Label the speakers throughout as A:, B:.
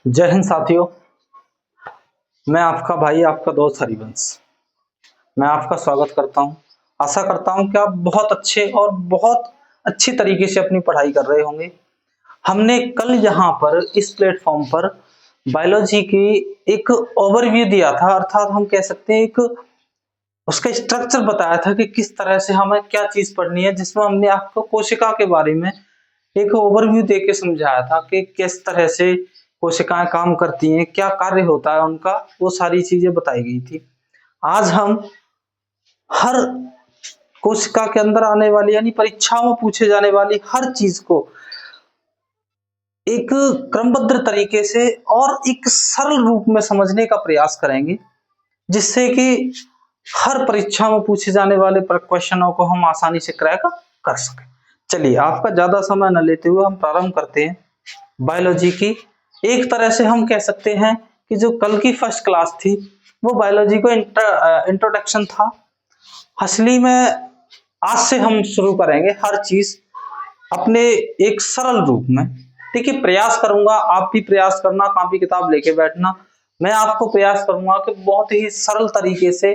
A: जय हिंद साथियों। मैं आपका भाई, आपका दोस्त हरिवंश। मैं आपका स्वागत करता हूं। आशा करता हूं कि आप बहुत अच्छे और बहुत अच्छी तरीके से अपनी पढ़ाई कर रहे होंगे। हमने कल यहाँ पर इस प्लेटफॉर्म पर बायोलॉजी की एक ओवरव्यू दिया था, अर्थात हम कह सकते हैं एक उसका स्ट्रक्चर बताया था कि किस तरह से हमें क्या चीज पढ़नी है, जिसमें हमने आपको कोशिका के बारे में एक ओवरव्यू दे के समझाया था कि किस तरह से कोशिकाएं काम करती हैं, क्या कार्य होता है उनका, वो सारी चीजें बताई गई थी। आज हम हर कोशिका के अंदर आने वाली यानी परीक्षाओं में पूछे जाने वाली हर चीज को एक क्रमबद्ध तरीके से और एक सरल रूप में समझने का प्रयास करेंगे, जिससे कि हर परीक्षा में पूछे जाने वाले क्वेश्चनों को हम आसानी से क्रैक कर सकें। चलिए, आपका ज्यादा समय न लेते हुए हम प्रारंभ करते हैं बायोलॉजी की। एक तरह से हम कह सकते हैं कि जो कल की फर्स्ट क्लास थी वो बायोलॉजी को इंट्रोडक्शन था। असली में आज से हम शुरू करेंगे हर चीज अपने एक सरल रूप में। ठीक है, प्रयास करूंगा, आप भी प्रयास करना, कॉपी किताब लेके बैठना। मैं आपको प्रयास करूंगा कि बहुत ही सरल तरीके से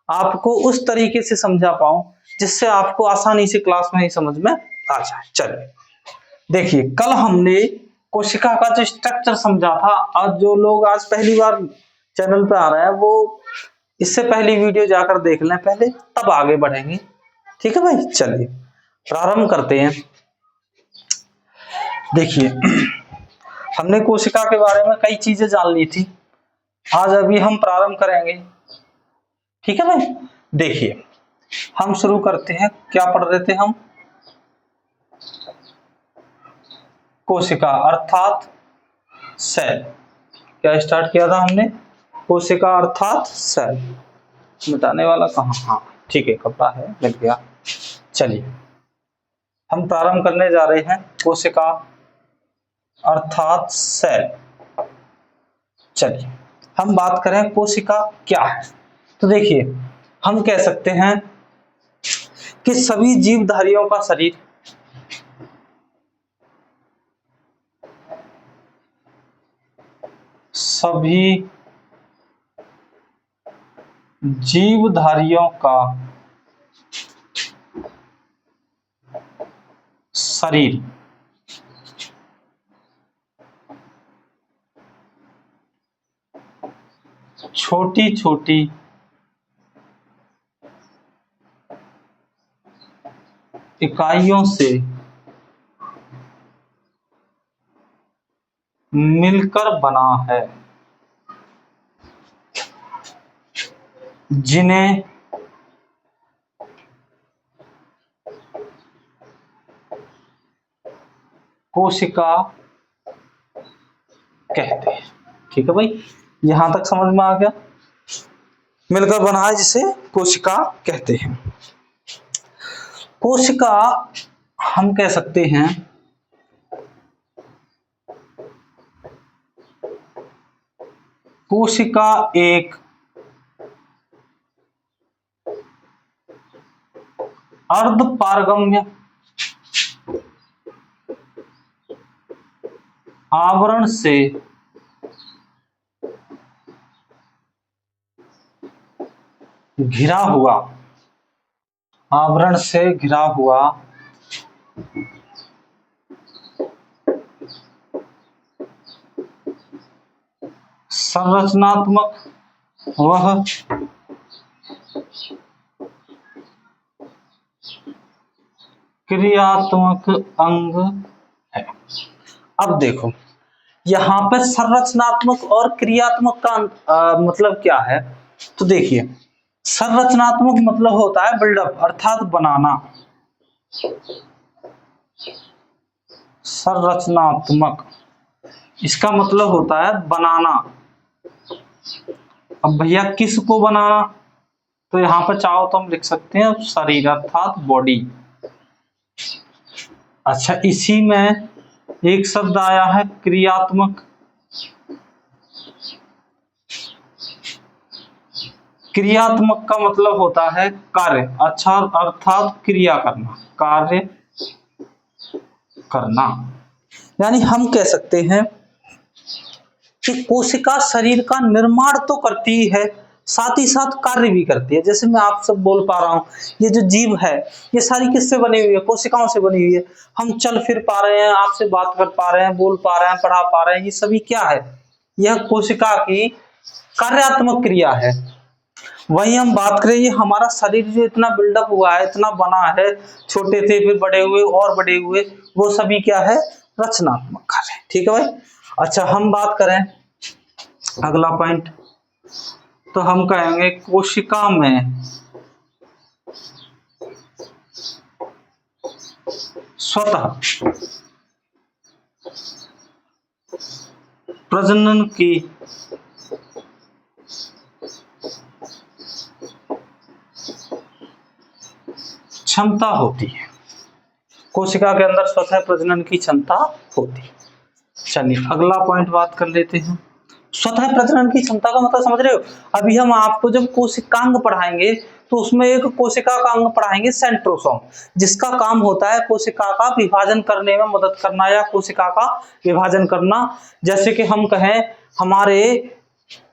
A: आपको उस तरीके से समझा पाऊं जिससे आपको आसानी से क्लास में ही समझ में आ जाए। चलिए देखिए, कल हमने कोशिका का जो स्ट्रक्चर समझा था। आज जो लोग आज पहली बार चैनल पे आ रहे हैं वो इससे पहली वीडियो जाकर देख लें पहले, तब आगे बढ़ेंगे। ठीक है भाई, चलिए प्रारंभ करते हैं। देखिए, हमने कोशिका के बारे में कई चीजें जान ली थी, आज अभी हम प्रारंभ करेंगे। ठीक है भाई, देखिए हम शुरू करते हैं। क्या पढ़ रहे थे हम? कोशिका अर्थात सेल। क्या स्टार्ट किया था हमने? कोशिका अर्थात सेल। मिटाने वाला कहाँ? हाँ ठीक है, कपड़ा है, मिल गया। चलिए हम प्रारंभ करने जा रहे हैं कोशिका अर्थात सेल। चलिए हम बात करें कोशिका क्या है। तो देखिए, हम कह सकते हैं कि सभी जीवधारियों का शरीर सभी जीवधारियों का शरीर छोटी छोटी इकाइयों से मिलकर बना है, जिन्हें कोशिका कहते हैं। ठीक है भाई, यहां तक समझ में आ गया? मिलकर बना है जिसे कोशिका कहते हैं। कोशिका हम कह सकते हैं कोशिका एक अर्धपारगम्य आवरण से घिरा हुआ, आवरण से घिरा हुआ संरचनात्मक वह क्रियात्मक अंग है। अब देखो, यहाँ पे संरचनात्मक और क्रियात्मक का मतलब क्या है? तो देखिए, संरचनात्मक मतलब होता है बिल्डअप अर्थात बनाना। संरचनात्मक इसका मतलब होता है बनाना। अब भैया किसको बनाना? तो यहाँ पर चाहो तो हम लिख सकते हैं शरीर अर्थात बॉडी। अच्छा, इसी में एक शब्द आया है क्रियात्मक। क्रियात्मक का मतलब होता है कार्य, अच्छा अर्थात क्रिया करना, कार्य करना। यानी हम कह सकते हैं कि कोशिका शरीर का निर्माण तो करती ही है, साथ ही साथ कार्य भी करती है। जैसे मैं आप सब बोल पा रहा हूँ, ये जो जीव है ये सारी किससे बनी हुई है? कोशिकाओं से बनी हुई है। हम चल फिर पा रहे हैं, आपसे बात कर पा रहे हैं, बोल पा रहे हैं, पढ़ा पा रहे हैं, ये सभी क्या है? यह कोशिका की कार्यात्मक क्रिया है। वही हम बात करें, ये हमारा शरीर जो इतना बिल्डअप हुआ है, इतना बना है, छोटे थे फिर बड़े हुए और बड़े हुए, वो सभी क्या है? रचनात्मक कार्य है। ठीक है भाई। अच्छा, हम बात करें अगला पॉइंट, तो हम कहेंगे कोशिका में स्वतः प्रजनन की क्षमता होती है। कोशिका के अंदर स्वतः प्रजनन की क्षमता होती है। चलिए अगला पॉइंट बात कर लेते हैं। स्वतः प्रजनन की क्षमता का मतलब समझ रहे हो? अभी हम आपको जब कोशिकांग पढ़ाएंगे तो उसमें एक कोशिका का अंग पढ़ाएंगे, सेंट्रोसोम, जिसका काम होता है कोशिका का विभाजन करने में मदद करना या कोशिका का विभाजन करना। जैसे कि हम कहें हमारे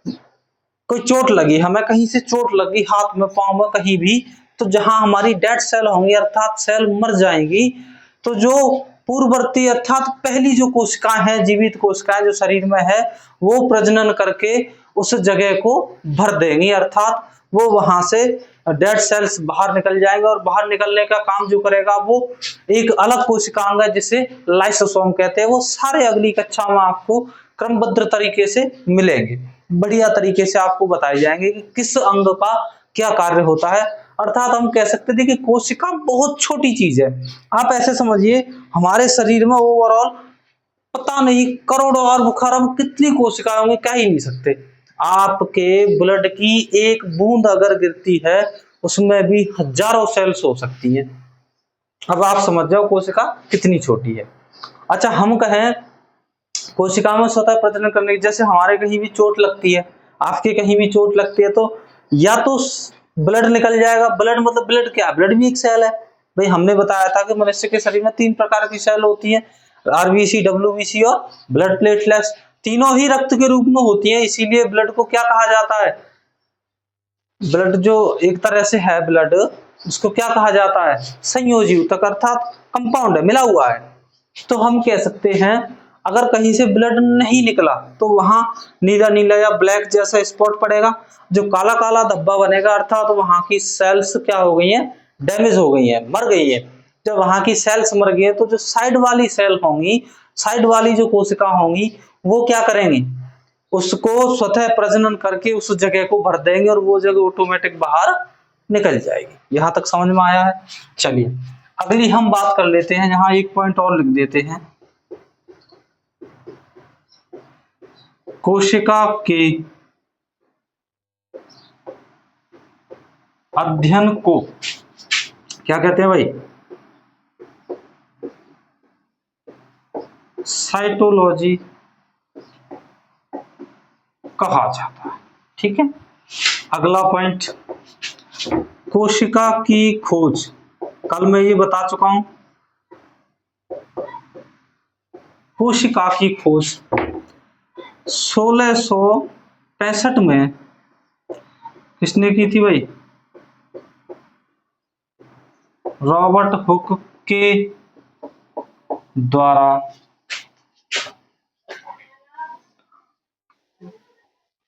A: कोई चोट लगी, हमें कहीं से चोट लगी हाथ में, पांव में, कहीं भी, तो जहां हमारी डेड सेल होंगी अर्थात सेल मर जाएंगी, तो जो पूर्ववर्ती अर्थात पहली जो कोशिकाएं हैं, जीवित कोशिकाएं जो शरीर में है, वो प्रजनन करके उस जगह को भर देंगी, अर्थात वो वहां से डेड सेल्स बाहर निकल जाएंगे और बाहर निकलने का काम जो करेगा वो एक अलग कोशिकांग है जिसे लाइसोसोम कहते हैं। वो सारे अगली कक्षा में आपको क्रमबद्ध तरीके से मिलेंगे, बढ़िया तरीके से आपको बताए जाएंगे कि किस अंग का क्या कार्य होता है। अर्थात हम कह सकते थे कि कोशिका बहुत छोटी चीज है। आप ऐसे समझिए, हमारे शरीर में ओवरऑल पता नहीं करोड़ों अरब खरब कितनी कोशिकाएं होंगी, कह ही नहीं सकते। आपके ब्लड की एक बूंद अगर गिरती है उसमें भी हजारों सेल्स हो सकती है। अब आप समझ जाओ कोशिका कितनी छोटी है। अच्छा, हम कहें कोशिका में स्वतः प्रजनन करने की, जैसे हमारे कहीं भी चोट लगती है, आपके कहीं भी चोट लगती है, तो या तो ब्लड निकल जाएगा। ब्लड मतलब ब्लड क्या? ब्लड भी एक सेल है भाई। हमने बताया था कि मनुष्य के शरीर में 3 प्रकार की सेल होती है, आरबीसी, डब्ल्यूबीसी और ब्लड प्लेटलेट्स। तीनों ही रक्त के रूप में होती है, इसीलिए ब्लड को क्या कहा जाता है? ब्लड जो एक तरह से है ब्लड, उसको क्या कहा जाता है? संयोजी ऊतक, अर्थात कंपाउंड है, मिला हुआ है। तो हम कह सकते हैं अगर कहीं से ब्लड नहीं निकला तो वहां नीला नीला या ब्लैक जैसा स्पॉट पड़ेगा, जो काला काला धब्बा बनेगा, अर्थात तो वहां की सेल्स क्या हो गई हैं? डैमेज हो गई हैं, मर गई हैं। जब वहां की सेल्स मर गई है तो जो साइड वाली सेल होंगी, साइड वाली जो कोशिका होंगी, वो क्या करेंगी? उसको स्वतः प्रजनन करके उस जगह को भर देंगे और वो जगह ऑटोमेटिक बाहर निकल जाएगी। यहां तक समझ में आया है? चलिए अगली हम बात कर लेते हैं, यहां एक पॉइंट और लिख देते हैं। कोशिका के अध्ययन को क्या कहते हैं भाई? साइटोलॉजी कहा जाता है। ठीक है। अगला पॉइंट, कोशिका की खोज। कल मैं ये बता चुका हूं, कोशिका की खोज 1665 में किसने की थी भाई? रॉबर्ट हुक के द्वारा।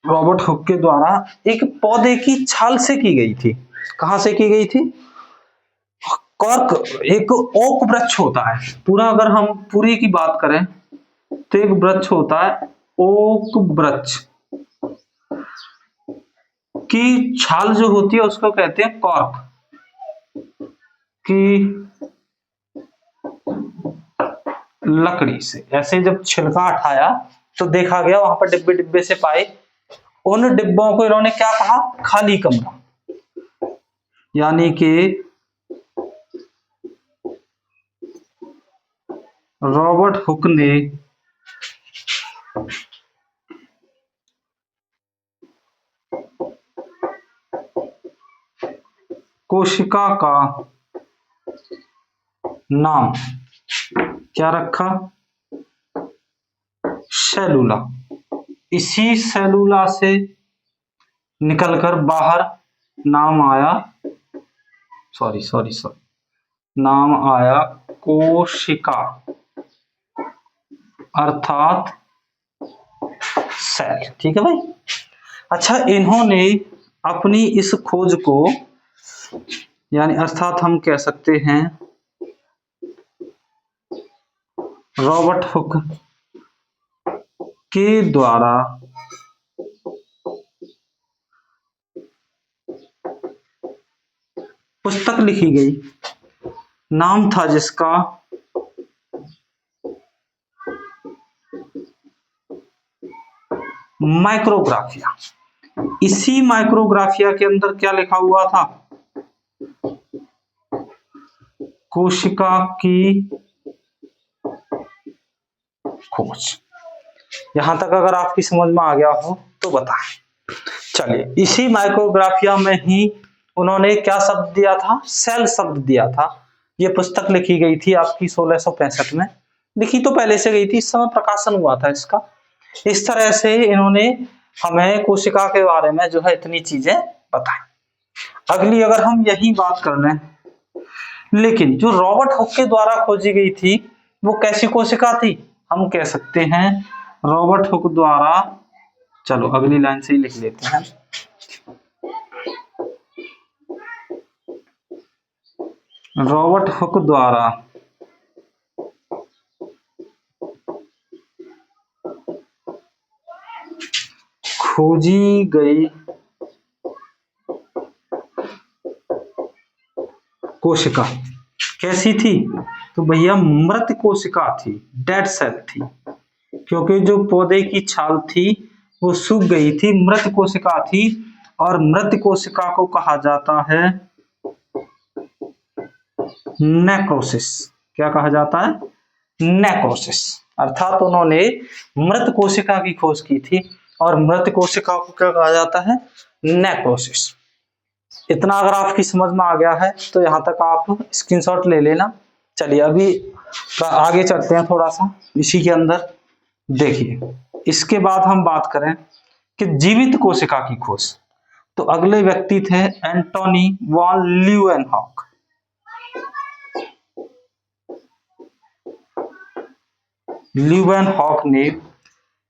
A: रॉबर्ट हुक के द्वारा एक पौधे की छाल से की गई थी। कहां से की गई थी? कॉर्क, एक ओक वृक्ष होता है पूरा, अगर हम पूरी की बात करें तो एक वृक्ष होता है ओक वृक्ष की छाल जो होती है उसको कहते हैं कॉर्क की लकड़ी से। ऐसे जब छिलका हटाया तो देखा गया वहां पर डिब्बे डिब्बे से पाए, उन डिब्बों को इन्होंने क्या कहा? खाली कमरा। यानी कि रॉबर्ट हुक ने कोशिका का नाम क्या रखा? सेलुला। इसी सेलुला से निकलकर बाहर नाम आया, नाम आया कोशिका अर्थात सेल। ठीक है भाई। अच्छा, इन्होंने अपनी इस खोज को, यानी अर्थात हम कह सकते हैं रॉबर्ट हुक के द्वारा पुस्तक लिखी गई, नाम था जिसका माइक्रोग्राफिया। इसी माइक्रोग्राफिया के अंदर क्या लिखा हुआ था? कोशिका की खोज। यहां तक अगर आपकी समझ में आ गया हो तो बताएं। चलिए, इसी माइक्रोग्राफिया में ही उन्होंने क्या शब्द दिया था? सेल शब्द दिया था। ये पुस्तक लिखी गई थी आपकी 1665 में। लिखी तो पहले से गई थी, इस समय प्रकाशन हुआ था इसका। इस तरह से इन्होंने हमें कोशिका के बारे में जो है इतनी चीजें बताई। अगली अगर हम यही बात कर लें, लेकिन जो रॉबर्ट हुक के द्वारा खोजी गई थी वो कैसी कोशिका थी? हम कह सकते हैं रॉबर्ट हुक द्वारा, चलो अगली लाइन से ही लिख लेते हैं, रॉबर्ट हुक द्वारा खोजी गई कोशिका कैसी थी? तो भैया मृत कोशिका थी, डेड सेल थी, क्योंकि जो पौधे की छाल थी वो सूख गई थी, मृत कोशिका थी। और मृत कोशिका को कहा जाता है नेक्रोसिस। क्या कहा जाता है? नेक्रोसिस। अर्थात उन्होंने मृत कोशिका की खोज की थी और मृत कोशिका को क्या कहा जाता है? नेक्रोसिस। इतना अगर आपकी समझ में आ गया है तो यहां तक आप स्क्रीनशॉट ले लेना। चलिए अभी आगे चलते हैं थोड़ा सा इसी के अंदर। देखिए, इसके बाद हम बात करें कि जीवित कोशिका की खोज, तो अगले व्यक्ति थे एंटोनी वॉन ल्यूवेनहॉक। ल्यूवेनहॉक ने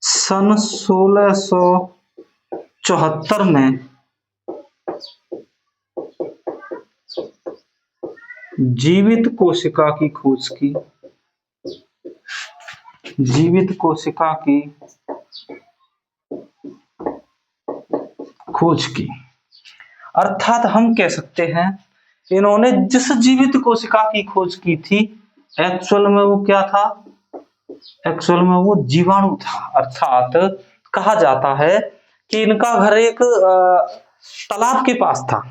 A: सन 1674 में जीवित कोशिका की खोज की, जीवित कोशिका की खोज की। अर्थात हम कह सकते हैं इन्होंने जिस जीवित कोशिका की खोज की थी एक्चुअल में वो क्या था? एक्चुअल में वो जीवाणु था। अर्थात कहा जाता है कि इनका घर एक तालाब के पास था।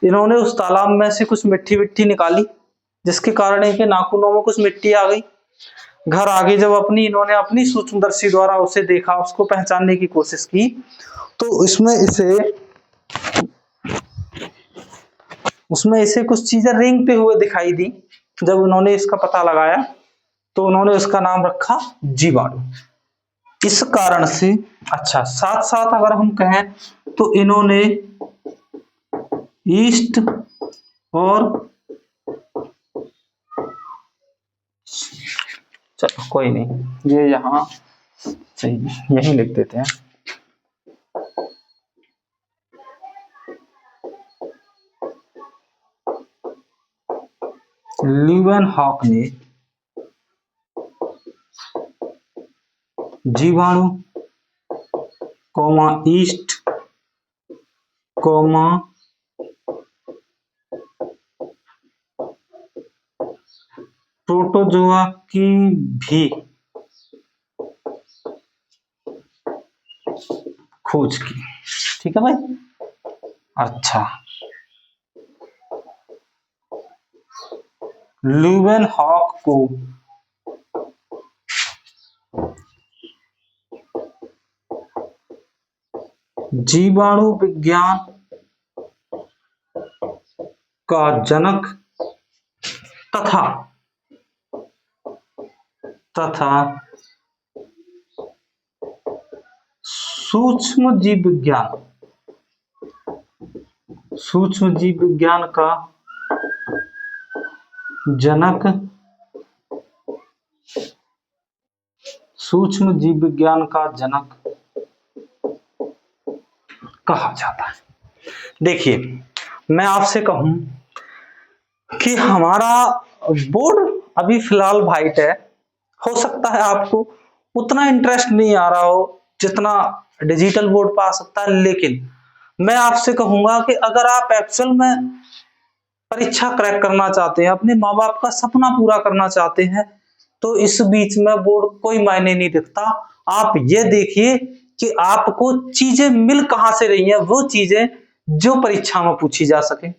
A: इन्होंने उस तालाब में से कुछ मिट्टी विट्टी निकाली, जिसके कारण इनके नाखूनों में कुछ मिट्टी आ गई। घर आगे जब इन्होंने अपनी सूक्ष्मदर्शी द्वारा उसे देखा, उसको पहचानने की कोशिश की, तो उसमें इसे कुछ चीजें रेंगते हुए दिखाई दी। जब उन्होंने इसका पता लगाया तो उन्होंने उसका नाम रखा जीवाणु। इस कारण से, अच्छा, साथ साथ अगर हम कहें तो इन्होंने ईस्ट और, चलो कोई नहीं, ये यहां सही यही लिख देते हैं। ल्यूवेनहॉक ने जीवाणु ईस्ट प्रोटोजोआ की भी खोज की। ठीक है भाई। अच्छा, ल्यूवेनहॉक को जीवाणु विज्ञान का जनक तथा सूक्ष्म जीव विज्ञान, सूक्ष्म जीव विज्ञान का जनक, सूक्ष्म जीव विज्ञान का जनक कहा जाता है। देखिए, मैं आपसे कहूं कि हमारा बोर्ड अभी फिलहाल वाइट है, हो सकता है आपको उतना इंटरेस्ट नहीं आ रहा हो जितना डिजिटल बोर्ड पर आ सकता है, लेकिन मैं आपसे कहूंगा कि अगर आप एक्चुअल में परीक्षा क्रैक करना चाहते हैं, अपने माँ बाप का सपना पूरा करना चाहते हैं, तो इस बीच में बोर्ड कोई मायने नहीं रखता। आप ये देखिए कि आपको चीजें मिल कहां से रही हैं, वो चीजें जो परीक्षा में पूछी जा सके।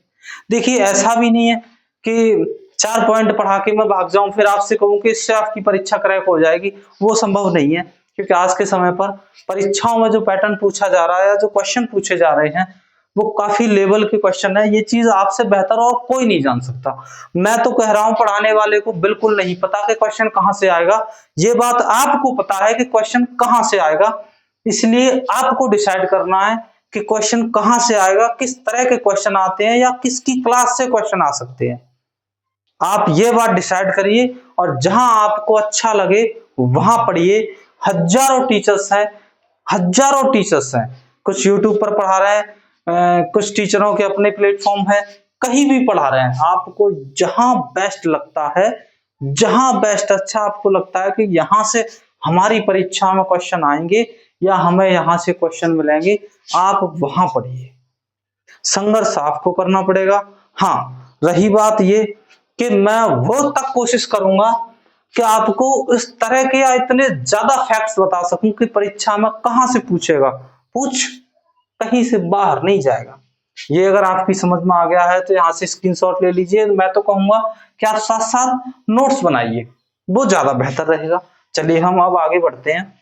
A: देखिए, ऐसा भी नहीं है कि 4 पॉइंट पढ़ा के मैं भाग जाऊं फिर आपसे कहूं कि इससे आपकी परीक्षा क्रैक हो जाएगी, वो संभव नहीं है। क्योंकि आज के समय पर परीक्षाओं में जो पैटर्न पूछा जा रहा है या जो क्वेश्चन पूछे जा रहे हैं, वो काफी लेवल के क्वेश्चन है। ये चीज आपसे बेहतर और कोई नहीं जान सकता। मैं तो कह रहा हूं, पढ़ाने वाले को बिल्कुल नहीं पता कि क्वेश्चन कहां से आएगा। ये बात आपको पता है कि क्वेश्चन कहां से आएगा, इसलिए आपको डिसाइड करना है कि क्वेश्चन कहां से आएगा, किस तरह के क्वेश्चन आते हैं या किसकी क्लास से क्वेश्चन आ सकते हैं। आप ये बात डिसाइड करिए और जहां आपको अच्छा लगे वहां पढ़िए। हजारों टीचर्स हैं, हजारों टीचर्स हैं, कुछ यूट्यूब पर पढ़ा रहे हैं, कुछ टीचरों के अपने प्लेटफॉर्म है, कहीं भी पढ़ा रहे हैं। आपको जहां बेस्ट लगता है, जहां बेस्ट अच्छा आपको लगता है कि यहां से हमारी परीक्षा में क्वेश्चन आएंगे या हमें यहां से क्वेश्चन मिलेंगे, आप वहां पढ़िए। संघर्ष आपको करना पड़ेगा। हाँ, रही बात ये कि मैं वो तक कोशिश करूंगा कि आपको इस तरह के या इतने ज्यादा फैक्ट्स बता सकूं कि परीक्षा में कहां से पूछेगा, पूछ कहीं से बाहर नहीं जाएगा। ये अगर आपकी समझ में आ गया है तो यहां से स्क्रीनशॉट ले लीजिए। मैं तो कहूंगा कि आप साथ साथ नोट्स बनाइए, वो ज्यादा बेहतर रहेगा। चलिए हम अब आगे बढ़ते हैं।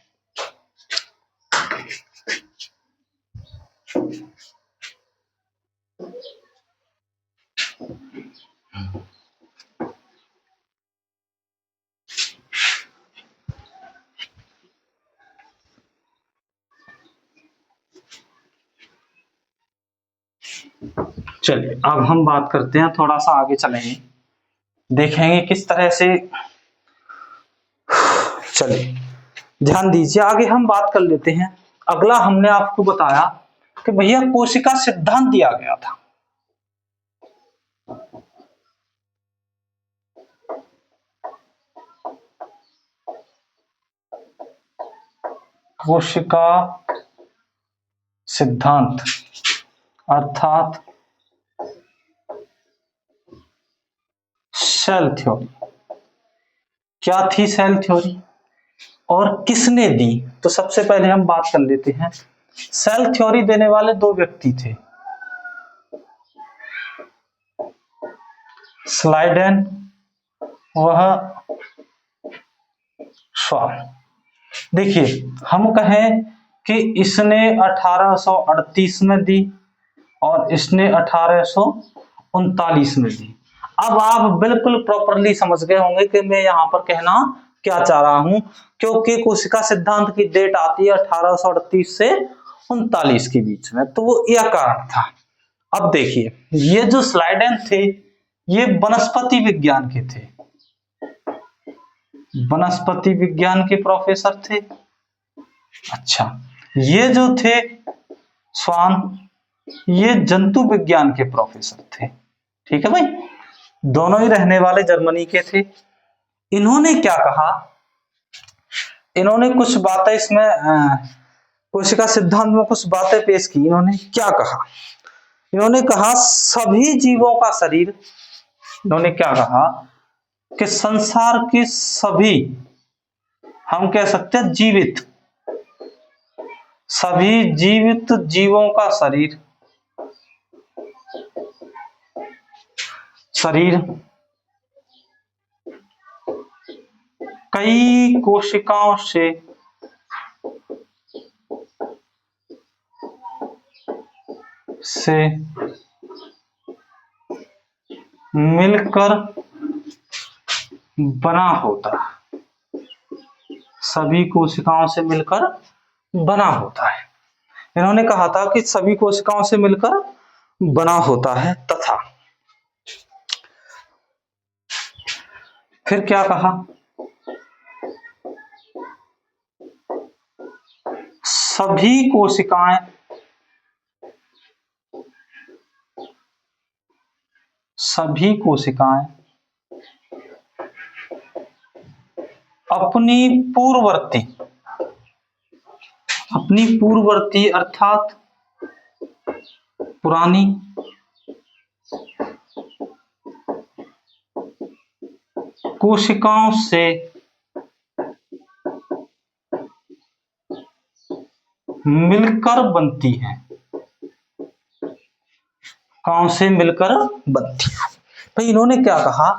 A: चलिए अब हम बात करते हैं, थोड़ा सा आगे चलेंगे, देखेंगे किस तरह से। चलिए ध्यान दीजिए, आगे हम बात कर लेते हैं। अगला हमने आपको बताया कि भैया कोशिका सिद्धांत दिया गया था। कोशिका सिद्धांत अर्थात सेल थ्योरी। क्या थी सेल थ्योरी और किसने दी? तो सबसे पहले हम बात कर लेते हैं। सेल थ्योरी देने वाले दो व्यक्ति थे, स्लाइडेन वह श्वान। देखिए, हम कहें कि इसने 1838 में दी और इसने 1839 में दी। अब आप बिल्कुल प्रॉपरली समझ गए होंगे कि मैं यहां पर कहना क्या चाह रहा हूं, क्योंकि कोशिका सिद्धांत की डेट आती है 1838 से 39 के बीच में, तो वो यह कारण था। अब देखिए, ये जो स्लाइडेन थे ये वनस्पति विज्ञान के थे, वनस्पति विज्ञान के प्रोफेसर थे। अच्छा, ये जो थे स्वान, ये जंतु विज्ञान के प्रोफेसर थे। ठीक है भाई, दोनों ही रहने वाले जर्मनी के थे। इन्होंने क्या कहा, इन्होंने कुछ बातें इसमें कोशिका सिद्धांत में कुछ बातें पेश की। इन्होंने क्या कहा, इन्होंने कहा सभी जीवों का शरीर, इन्होंने क्या कहा कि संसार के सभी, हम कह सकते हैं जीवित, सभी जीवित जीवों का शरीर कई कोशिकाओं से मिलकर बना होता है, सभी कोशिकाओं से मिलकर बना होता है। इन्होंने कहा था कि सभी कोशिकाओं से मिलकर बना होता है, तथा फिर क्या कहा, सभी कोशिकाएं अपनी पूर्ववर्ती अर्थात पुरानी कोशिकाओं से मिलकर बनती हैं। कौन से मिलकर बनती है? भाई इन्होंने क्या कहा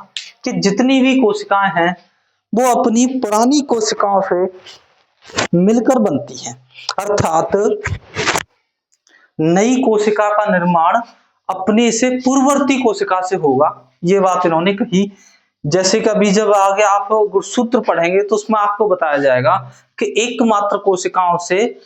A: कि जितनी भी कोशिकाएं हैं वो अपनी पुरानी कोशिकाओं से मिलकर बनती हैं, अर्थात नई कोशिका का निर्माण अपने से पूर्ववर्ती कोशिका से होगा। ये बात इन्होंने कही। जैसे कि अभी जब आगे आप सूत्र पढ़ेंगे तो उसमें आपको बताया जाएगा कि एकमात्र कोशिकाओं से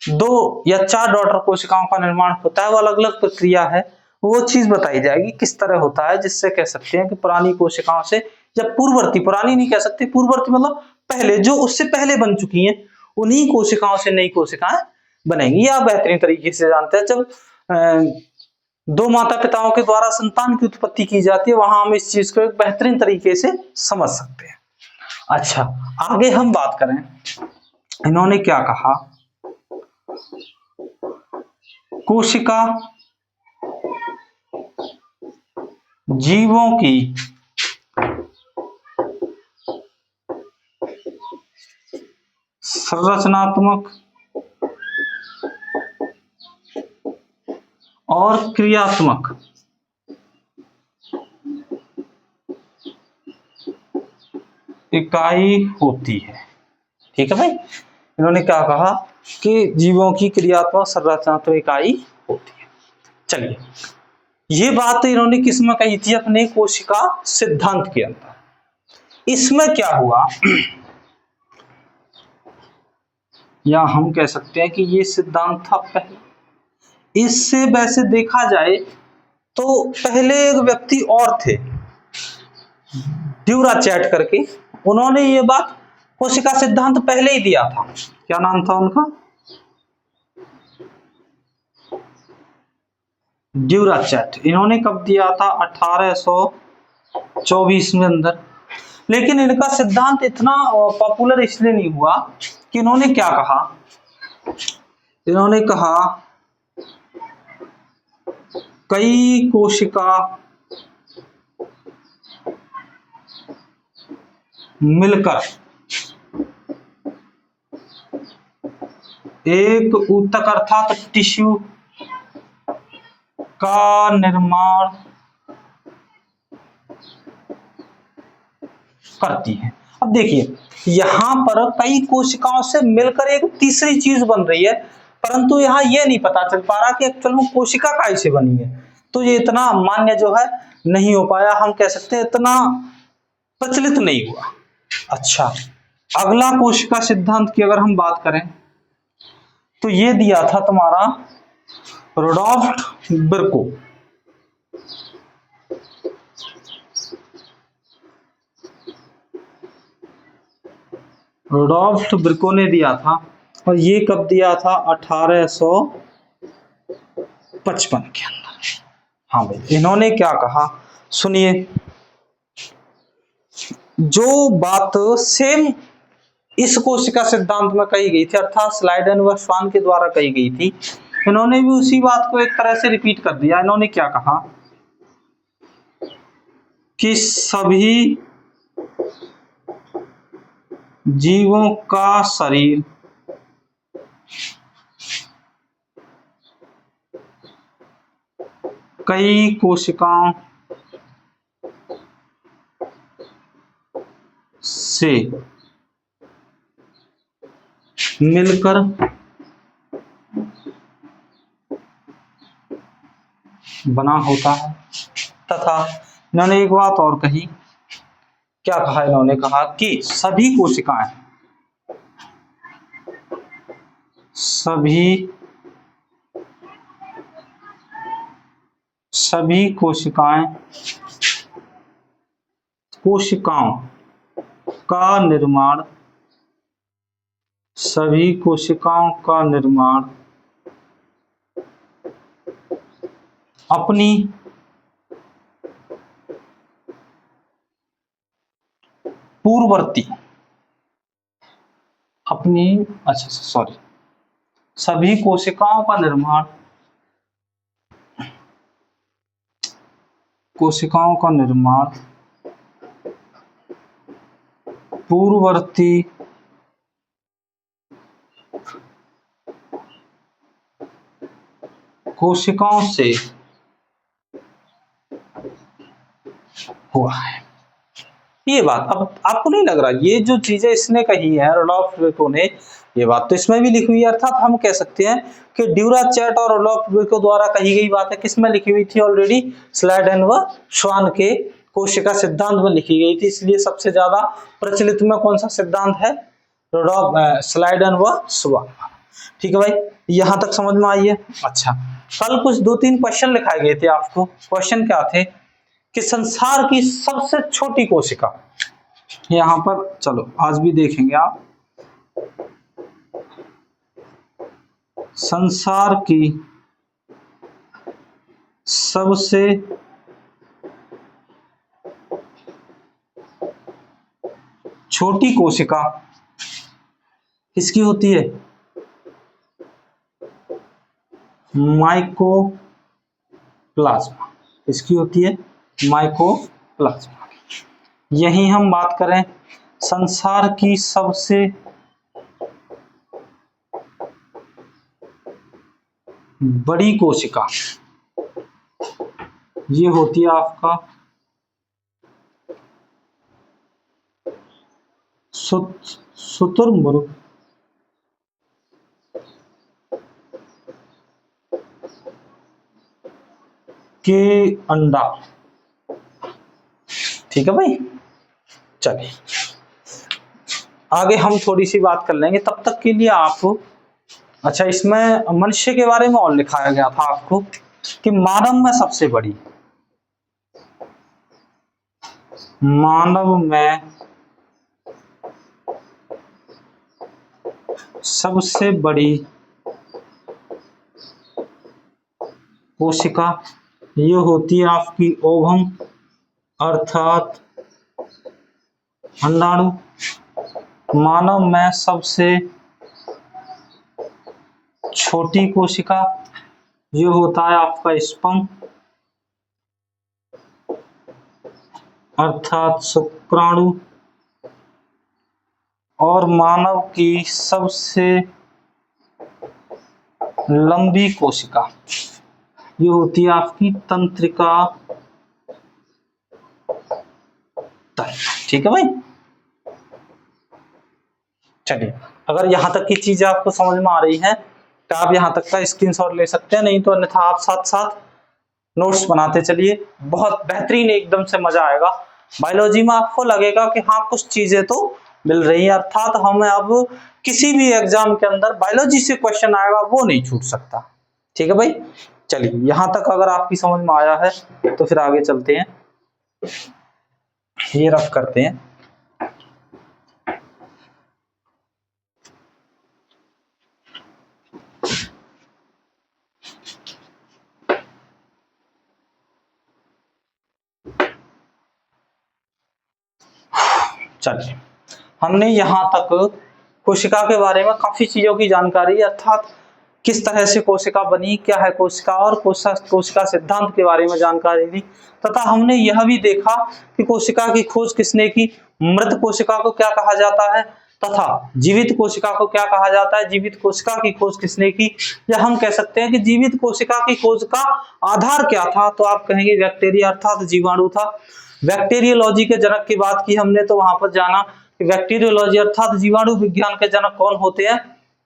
A: 2 या 4 डॉटर कोशिकाओं का निर्माण होता है, वो अलग अलग प्रक्रिया है, वो चीज बताई जाएगी किस तरह होता है, जिससे कह सकते हैं कि पुरानी कोशिकाओं से या पूर्ववर्ती, पुरानी नहीं कह सकते, पूर्ववर्ती मतलब पहले, जो उससे पहले बन चुकी हैं, उन्हीं कोशिकाओं से नई कोशिकाएं बनेंगी। या बेहतरीन तरीके से जानते हैं, जब 2 माता पिताओं के द्वारा संतान की उत्पत्ति की जाती है, वहां हम इस चीज को एक बेहतरीन तरीके से समझ सकते हैं। अच्छा, आगे हम बात करें, इन्होंने क्या कहा, कोशिका जीवों की संरचनात्मक और क्रियात्मक इकाई होती है। ठीक है भाई, इन्होंने क्या कहा कि जीवों की क्रियात्मक संरचनात्मक इकाई होती है। चलिए, ये बात इन्होंने किस में कही थी, अपने कोशिका सिद्धांत के अंदर। इसमें क्या हुआ, या हम कह सकते हैं कि ये सिद्धांत था पहले। इससे वैसे देखा जाए तो पहले एक व्यक्ति और थे, ड्यूराचैट करके, उन्होंने ये बात कोशिका सिद्धांत पहले ही दिया था। क्या नाम था उनका? ड्यूराचैट। इन्होंने कब दिया था? 1824 में अंदर। लेकिन इनका सिद्धांत इतना पॉपुलर इसलिए नहीं हुआ कि इन्होंने क्या कहा, इन्होंने कहा कई कोशिका मिलकर एक ऊतक अर्थात टिश्यू का निर्माण करती है। अब देखिए, यहां पर कई कोशिकाओं से मिलकर एक तीसरी चीज बन रही है, परंतु यहां यह नहीं पता चल पा रहा कि एक्चुअल में कोशिका कैसे बनी है। तो ये इतना मान्य जो है नहीं हो पाया, हम कह सकते हैं इतना प्रचलित नहीं हुआ। अच्छा, अगला कोशिका सिद्धांत की अगर हम बात करें तो ये दिया था तुम्हारा रुडोल्फ बिर्को। रुडोल्फ बिर्को ने दिया था, और ये कब दिया था? 1855 के अंदर। हाँ भाई, इन्होंने क्या कहा सुनिए, जो बात सेम इस कोशिका सिद्धांत में कही गई थी, अर्थात स्लाइडन व स्वान के द्वारा कही गई थी, इन्होंने भी उसी बात को एक तरह से रिपीट कर दिया। इन्होंने क्या कहा कि सभी जीवों का शरीर कई कोशिकाओं से मिलकर बना होता है, तथा इन्होंने एक बात और कही। क्या कहा? इन्होंने कहा कि सभी सभी कोशिकाओं का निर्माण, सभी कोशिकाओं का निर्माण अपनी पूर्ववर्ती, सभी कोशिकाओं का निर्माण पूर्ववर्ती कोशिकाओं से हुआ है। ये बात अब आपको नहीं लग रहा, ये जो चीजें इसने कही है रुडोल्फ विर्को ने, ये बात तो इसमें भी लिखी हुई है। अर्थात हम कह सकते हैं कि ड्यूराचैट और रुडोल्फ विर्को द्वारा कही गई बात है किसमें लिखी हुई थी ऑलरेडी, स्लाइडेन व श्वान के कोशिका सिद्धांत में लिखी गई थी। इसलिए सबसे ज्यादा प्रचलित में कौन सा सिद्धांत है, स्लाइडेन व श्वान। ठीक है भाई, यहां तक समझ में आई है। अच्छा, कल कुछ 2-3 क्वेश्चन लिखाए गए थे आपको। क्वेश्चन क्या थे कि संसार की सबसे छोटी कोशिका, यहां पर चलो आज भी देखेंगे आप, संसार की सबसे छोटी कोशिका किसकी होती है, माइकोप्लाज्मा। इसकी होती है माइकोप्लाज्मा। यही हम बात करें संसार की सबसे बड़ी कोशिका, ये होती है आपका शुतुरमुर्ग के अंडा। ठीक है भाई, चलिए आगे हम थोड़ी सी बात कर लेंगे। तब तक के लिए आप, अच्छा इसमें मनुष्य के बारे में और लिखाया गया था आपको कि मानव में सबसे बड़ी, मानव में सबसे बड़ी कोशिका ये होती है आपकी ओवम, अर्थात अंडाणु। मानव में सबसे छोटी कोशिका ये होता है आपका स्पर्म, अर्थात शुक्राणु। और मानव की सबसे लंबी कोशिका ये होती है आपकी तंत्रिका तंत्र। ठीक है भाई, चलिए अगर यहां तक की चीजें आपको समझ में आ रही हैं तो आप यहां तक का स्क्रीनशॉट ले सकते हैं, नहीं तो अन्यथा आप साथ साथ नोट्स बनाते चलिए। बहुत बेहतरीन, एकदम से मजा आएगा। बायोलॉजी में आपको लगेगा कि हाँ कुछ चीजें तो मिल रही है, अर्थात हमें अब किसी भी एग्जाम के अंदर बायोलॉजी से क्वेश्चन आएगा वो नहीं छूट सकता। ठीक है भाई, चलिए यहां तक अगर आपकी समझ में आया है तो फिर आगे चलते हैं, ये रफ करते हैं। चलिए हमने यहाँ तक कोशिका के बारे में काफी चीजों की जानकारी, अर्थात किस तरह से कोशिका बनी, क्या है कोशिका, और कोशिका सिद्धांत के बारे में जानकारी दी, तथा हमने यह भी देखा कि कोशिका की खोज किसने की, मृत कोशिका को क्या कहा जाता है, तथा जीवित कोशिका को क्या कहा जाता है, जीवित कोशिका की खोज किसने की। या हम कह सकते हैं कि जीवित कोशिका की खोज का आधार क्या था, तो आप कहेंगे बैक्टीरिया अर्थात जीवाणु था। बैक्टीरियोलॉजी के जनक की बात की हमने, तो वहां पर जाना कि बैक्टीरियोलॉजी अर्थात जीवाणु विज्ञान के जनक कौन होते हैं,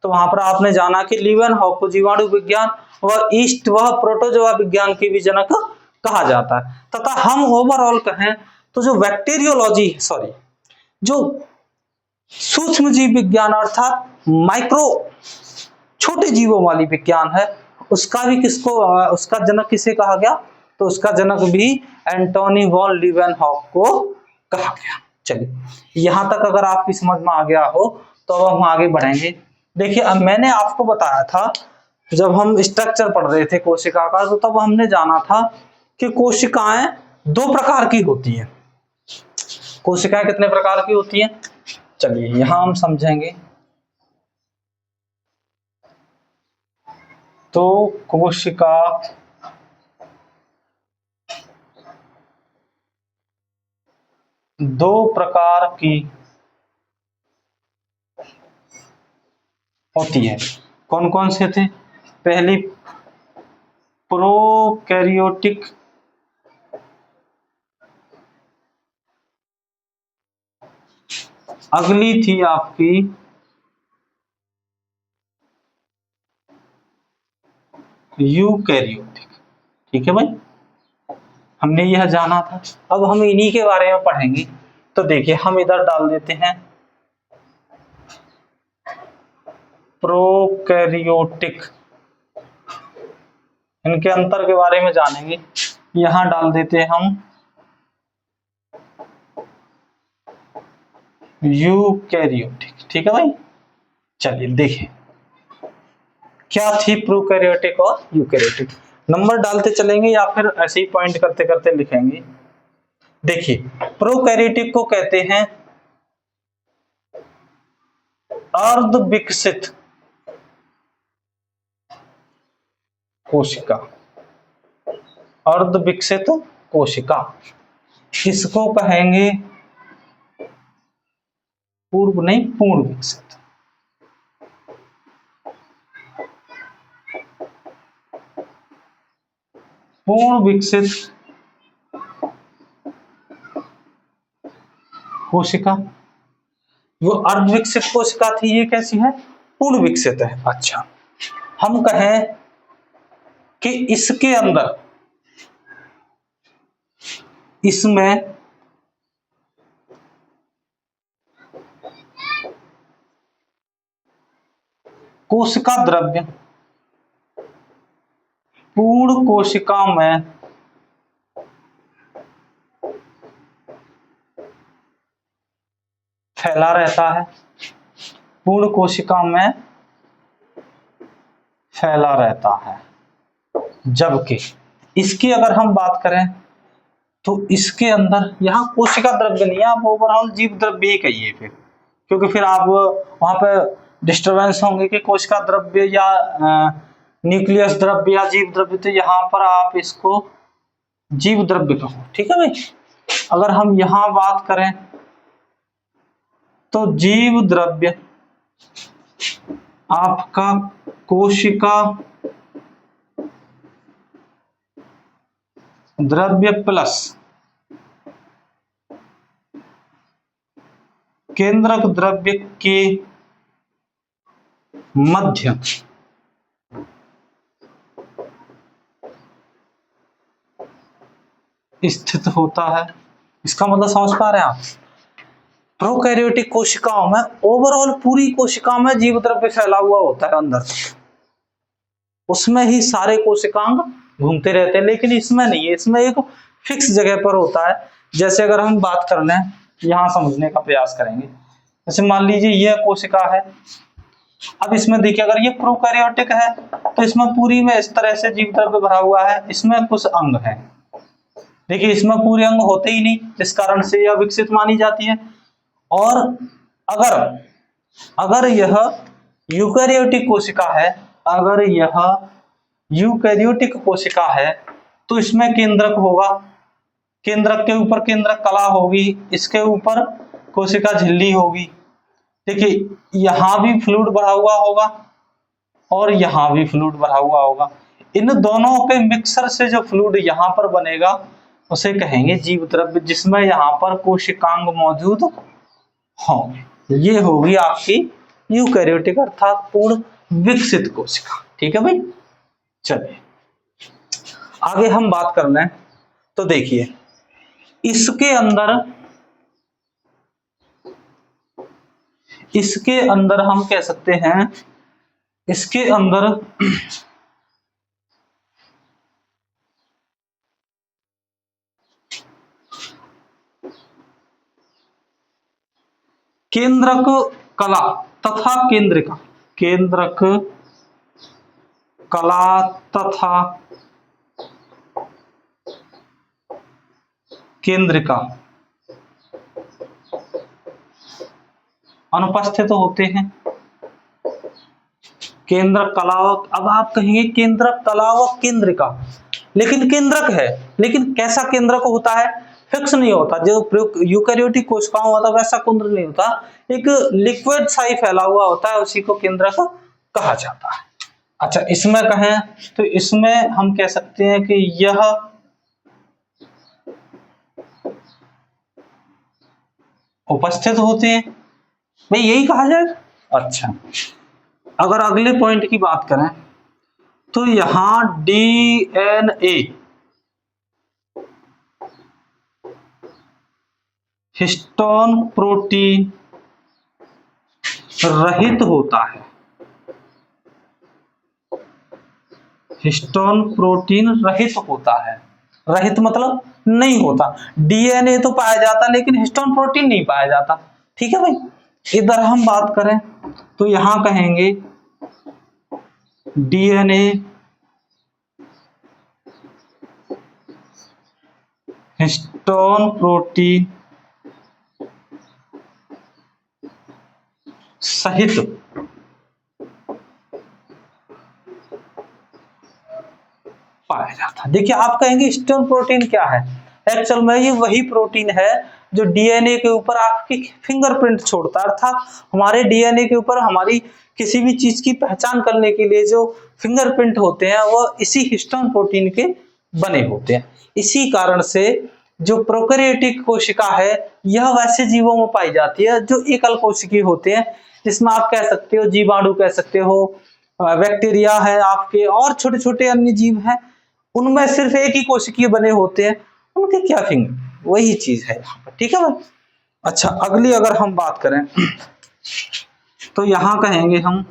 A: तो वहां पर आपने जाना कि लीवेनहॉक को जीवाणु विज्ञान व ईस्ट व प्रोटोजोआ विज्ञान के भी जनक कहा जाता है। तथा हम ओवरऑल कहें तो जो बैक्टीरियोलॉजी जो सूक्ष्म जीव विज्ञान अर्थात माइक्रो छोटे जीवों वाली विज्ञान है, उसका भी उसका जनक किसे कहा गया, तो उसका जनक भी एंटोनी वॉन लीवेनहॉक को कहा गया। चलिए यहां तक अगर आपकी समझ में आ गया हो तो अब हम आगे बढ़ेंगे। देखिए अब मैंने आपको बताया था जब हम स्ट्रक्चर पढ़ रहे थे कोशिका का, तो तब हमने जाना था कि कोशिकाएं दो प्रकार की होती हैं। कोशिकाएं कितने प्रकार की होती हैं, चलिए यहां हम समझेंगे। तो कोशिका दो प्रकार की होती है। कौन कौन से थे, पहली प्रोकैरियोटिक अगली थी आपकी यूकैरियोटिक। ठीक है भाई, हमने यह जाना था। अब हम इन्हीं के बारे में पढ़ेंगे। तो देखिए हम इधर डाल देते हैं प्रोकैरियोटिक, इनके अंतर के बारे में जानेंगे। यहां डाल देते हैं हम यूकैरियोटिक। ठीक है भाई, चलिए देखिए क्या थी प्रोकैरियोटिक और यूकैरियोटिक। नंबर डालते चलेंगे या फिर ऐसे ही पॉइंट करते करते लिखेंगे। देखिए प्रोकैरियोटिक को कहते हैं अर्ध विकसित कोशिका। अर्ध विकसित कोशिका, इसको कहेंगे पूर्व नहीं पूर्ण विकसित। पूर्ण विकसित कोशिका, वो अर्ध विकसित कोशिका थी, ये कैसी है, पूर्ण विकसित है। अच्छा हम कहें कि इसके अंदर इसमें कोशिका द्रव्य पूर्ण कोशिका में फैला रहता है। पूर्ण कोशिका में फैला रहता है, जबकि इसकी अगर हम बात करें तो इसके अंदर यहाँ कोशिका द्रव्य नहीं है, आप ओवरऑल जीव द्रव्य ही कहिए फिर, क्योंकि फिर आप वहां पे डिस्टरबेंस होंगे कि कोशिका द्रव्य या न्यूक्लियस द्रव्य या जीव द्रव्य, तो यहाँ पर आप इसको जीव द्रव्य कहो। ठीक है भाई, अगर हम यहां बात करें तो जीव द्रव्य आपका कोशिका द्रव्य प्लस केंद्रक द्रव्य के मध्य स्थित होता है। इसका मतलब समझ पा रहे हैं आप, प्रोकैरियोटिक कोशिकाओं में ओवरऑल पूरी कोशिका में जीव द्रव्य फैला हुआ होता है अंदर तक, उसमें ही सारे कोशिकांग घूमते रहते हैं, लेकिन इसमें नहीं है, इसमें एक फिक्स जगह पर होता है। जैसे अगर हम बात कर लें, यहां समझने का प्रयास करेंगे, जैसे मान लीजिए यह कोशिका है। अब इसमें देखिए अगर ये प्रोकैरियोटिक है तो इसमें पूरी में इस तरह से जीव द्रव्य भरा हुआ है, इसमें कुछ अंग है। देखिए इसमें पूरे अंग होते ही नहीं, जिस कारण से यह विकसित मानी जाती है। और अगर यह यूकैरियोटिक कोशिका है, अगर यह यूकैरियोटिक कोशिका है तो इसमें केंद्रक होगा, केंद्रक के ऊपर केंद्रक कला होगी, इसके ऊपर कोशिका झिल्ली होगी। देखिए यहां भी फ्लूइड भरा हुआ होगा और यहां भी फ्लूइड भरा हुआ होगा। इन दोनों के मिक्सर से जो फ्लूइड यहां पर बनेगा उसे कहेंगे जीव द्रव्य, जिसमें यहां पर कोशिकांग मौजूद होंगे। ये होगी आपकी यूकैरियोटिक अर्थात पूर्ण विकसित कोशिका। ठीक है भाई, चलिए आगे हम बात कर रहे हैं। तो देखिए इसके अंदर हम कह सकते हैं, इसके अंदर केंद्रक कला तथा केंद्रिका, केंद्रक कला तथा केंद्रिका अनुपस्थित होते हैं। केंद्र कला, अब आप कहेंगे केंद्र कला व केंद्रिका, लेकिन केंद्रक है, लेकिन कैसा केंद्रक होता है, फिक्स नहीं होता। जो यूकैरियोटिक कोशिकाओं होता है वैसा केंद्र नहीं होता, एक लिक्विड सा ही फैला हुआ होता है, उसी को केंद्रक कहा जाता है। अच्छा, इसमें कहें तो इसमें हम कह सकते हैं कि यह उपस्थित होते हैं, भाई यही कहा जाएगा। अच्छा, अगर अगले पॉइंट की बात करें तो यहां डीएनए हिस्टोन प्रोटीन रहित होता है, हिस्टोन प्रोटीन रहित होता है। रहित मतलब नहीं होता, डीएनए तो पाया जाता लेकिन हिस्टोन प्रोटीन नहीं पाया जाता। ठीक है भाई। इधर हम बात करें तो यहां कहेंगे डीएनए हिस्टोन प्रोटीन सहित पाया जाता। देखिए, आप कहेंगे हिस्टोन प्रोटीन क्या है, एक्चुअल में ये वही प्रोटीन है जो डीएनए के ऊपर आपकी फिंगरप्रिंट छोड़ता है। अर्थात हमारे डीएनए के ऊपर हमारी किसी भी चीज की पहचान करने के लिए जो फिंगरप्रिंट होते हैं वो इसी हिस्टोन प्रोटीन के बने होते हैं। इसी कारण से जो प्रोकैरियोटिक कोशिका है यह वैसे जीवों में पाई जाती है जो एकल कोशिकीय होते हैं, जिसमें आप कह सकते हो जीवाणु, कह सकते हो बैक्टीरिया है आपके, और छोटे छोटे अन्य जीव हैं, उनमें सिर्फ एक ही कोशिकीय बने होते हैं, उनके क्या फिंगर, वही चीज है यहाँ पर। ठीक है भाई। अच्छा, अगली अगर हम बात करें तो यहां कहेंगे हम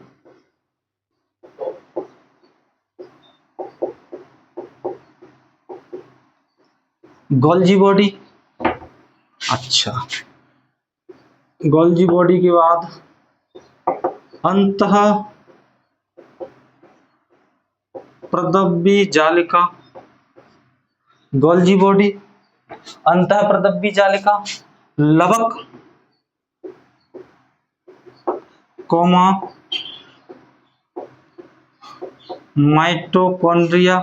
A: गोल्जी बॉडी। अच्छा, गोल्जी बॉडी के बाद अंतः प्रदब्बी जालिका, गोल्जी बॉडी, अंतः प्रदब्बी जालिका, लवक, कोमा माइटोकॉन्ड्रिया,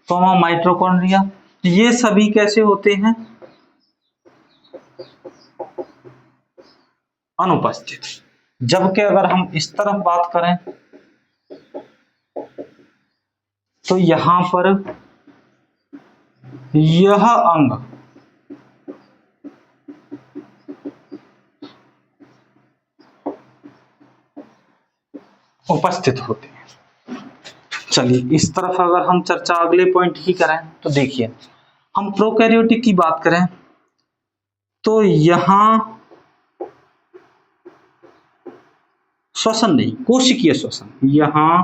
A: कोमा माइटोकॉन्ड्रिया, ये सभी कैसे होते हैं, अनुपस्थित। जबकि अगर हम इस तरफ बात करें तो यहां पर यह अंग उपस्थित होते हैं। चलिए, इस तरफ अगर हम चर्चा अगले पॉइंट की करें तो देखिए, हम प्रोकैरियोटिक की बात करें तो यहां श्वसन नहीं, कोशिकीय श्वसन, यहां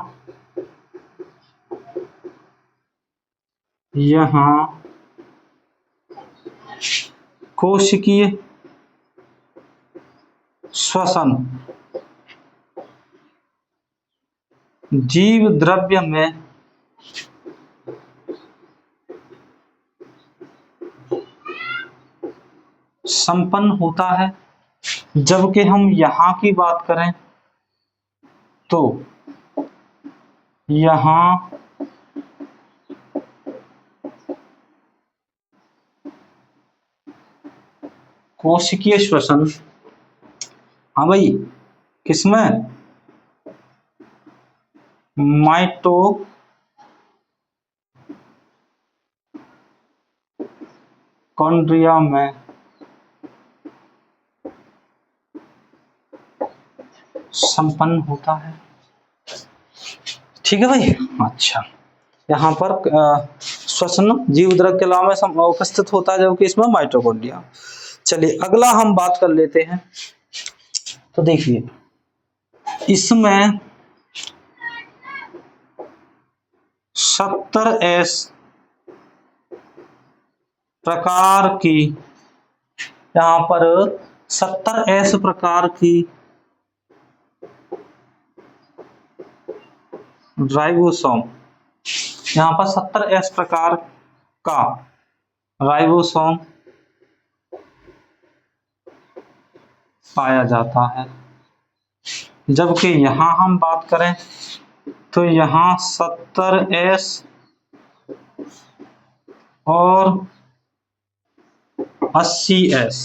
A: कोशिकीय श्वसन जीव द्रव्य में संपन्न होता है। जबकि हम यहां की बात करें तो यहां कोशिकीय श्वसन, हाँ भाई, किसमें, माइटोकॉन्ड्रिया में संपन्न होता है। ठीक है भाई। अच्छा, यहाँ पर श्वसन जीव द्रव्य के अलावा में उपस्थित होता है, जबकि इसमें माइटोकॉन्ड्रिया। चलिए, अगला हम बात कर लेते हैं। तो देखिए, इसमें 70S प्रकार की यहाँ पर 70S प्रकार की राइबोसोम, यहाँ पर 70S प्रकार का राइबोसोम पाया जाता है, जबकि यहाँ हम बात करें तो यहाँ 70S और 80S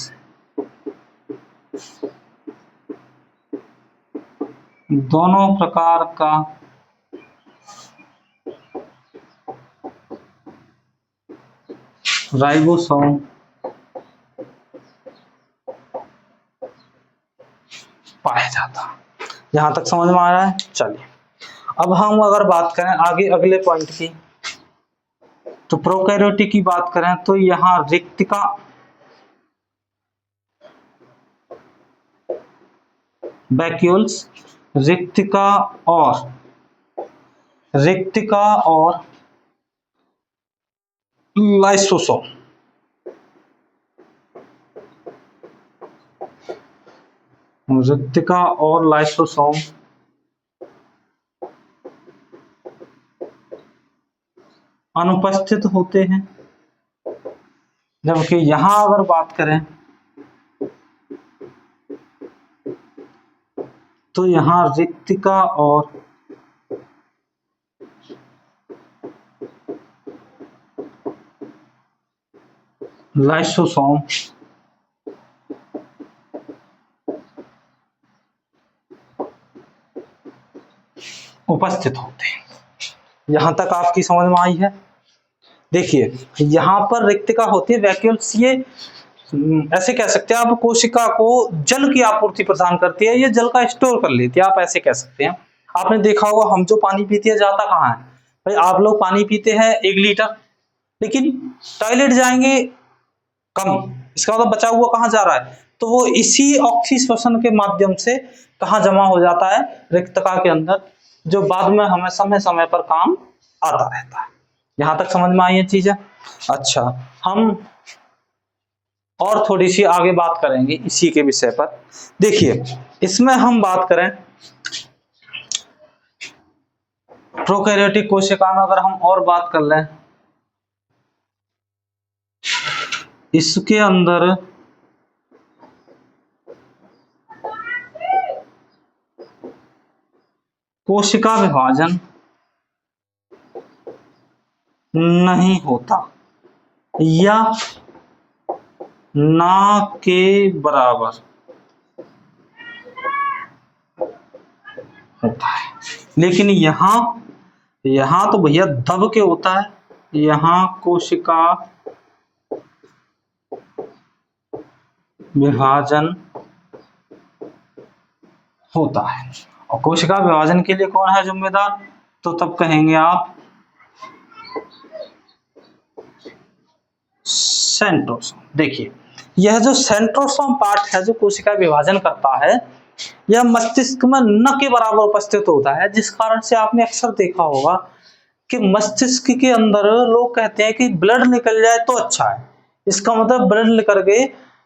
A: दोनों प्रकार का राइबोसोम पाया जाता। यहां तक समझ में आ रहा है? चलिए अब हम अगर बात करें आगे अगले पॉइंट की, तो प्रोकैरियोटिक की बात करें तो यहाँ रिक्तिका, वैक्यूल्स, रिक्तिका और लाइसोसोम, रिक्तिका और लाइसोसोम अनुपस्थित होते हैं, जबकि यहां अगर बात करें तो यहाँ रिक्तिका और लाइसोसोम उपस्थित होते हैं। यहां तक आपकी समझ में आई है? देखिए यहाँ पर रिक्तिका होती है, वैक्यूल्स ये ऐसे कह सकते हैं आप, कोशिका को जल की आपूर्ति प्रदान करती है, ये जल का स्टोर कर लेती है, आप ऐसे कह सकते हैं। आपने देखा होगा हम जो पानी पीते हैं जाता कहाँ है भाई? आप लोग पानी पीते हैं 1 लीटर, लेकिन टॉयलेट जाएंगे कम, इसका मतलब बचा हुआ कहाँ जा रहा है? तो वो इसी ऑक्सीश्वसन के माध्यम से कहाँ जमा हो जाता है? रिक्तिका के अंदर, जो बाद में हमें समय समय पर काम आता रहता है। यहां तक समझ में आई है चीजें? अच्छा, हम और थोड़ी सी आगे बात करेंगे इसी के विषय पर। देखिए इसमें हम बात करें प्रोकैरियोटिक कोशिका में, अगर हम और बात कर लें, इसके अंदर कोशिका विभाजन नहीं होता या ना के बराबर होता है, लेकिन यहां तो भैया दब के होता है। यहां कोशिका विभाजन होता है, और कोशिका विभाजन के लिए कौन है जिम्मेदार? तो तब कहेंगे आप सेंट्रोसोम। देखिए यह जो सेंट्रोसोम पार्ट है जो कोशिका विभाजन करता है, यह मस्तिष्क में न के बराबर उपस्थित होता है, जिस कारण से आपने अक्सर देखा होगा कि मस्तिष्क के अंदर लोग कहते हैं कि ब्लड निकल जाए तो अच्छा है। इसका मतलब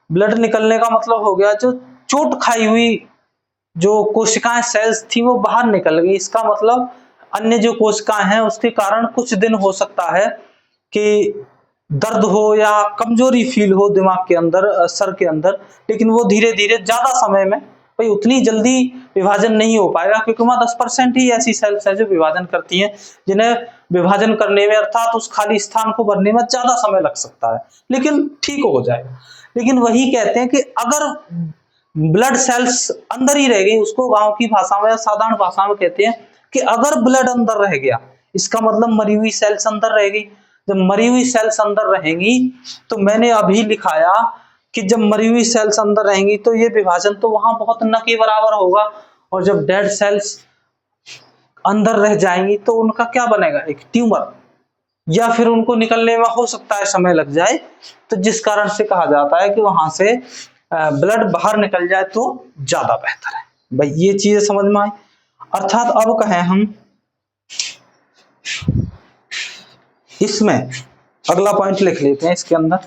A: ब्लड निकलने का मतलब हो गया जो चोट खाई हुई जो कोशिकाएं सेल्स थी वो बाहर निकल गई। इसका मतलब अन्य जो कोशिकाएं हैं उसके कारण कुछ दिन हो सकता है कि दर्द हो या कमजोरी फील हो दिमाग के अंदर, सर के अंदर, लेकिन वो धीरे धीरे ज्यादा समय में भाई उतनी जल्दी विभाजन नहीं हो पाएगा, क्योंकि वहां 10% ही ऐसी सेल्स है जो विभाजन करती हैं, जिन्हें विभाजन करने में अर्थात उस खाली स्थान को भरने में ज्यादा समय लग सकता है, लेकिन ठीक हो जाएगा। लेकिन वही कहते हैं कि अगर ब्लड सेल्स अंदर ही रह गई, उसको गांव की भाषा में या साधारण भाषा में कहते हैं कि अगर ब्लड अंदर रह गया, इसका मतलब मरी हुई सेल्स अंदर रह गई। जब मरी हुई सेल्स अंदर रहेंगी तो मैंने अभी लिखाया कि जब मरी हुई सेल्स अंदर रहेंगी तो ये विभाजन तो वहां बहुत न के बराबर होगा, और जब डेड सेल्स अंदर रह जाएंगी तो उनका क्या बनेगा? एक ट्यूमर, या फिर उनको निकलने में हो सकता है समय लग जाए, तो जिस कारण से कहा जाता है कि वहां से ब्लड बाहर निकल जाए तो ज्यादा बेहतर है। भाई ये चीजें समझ में आई? अर्थात अब कहें हम इसमें अगला पॉइंट लिख लेते हैं इसके अंदर,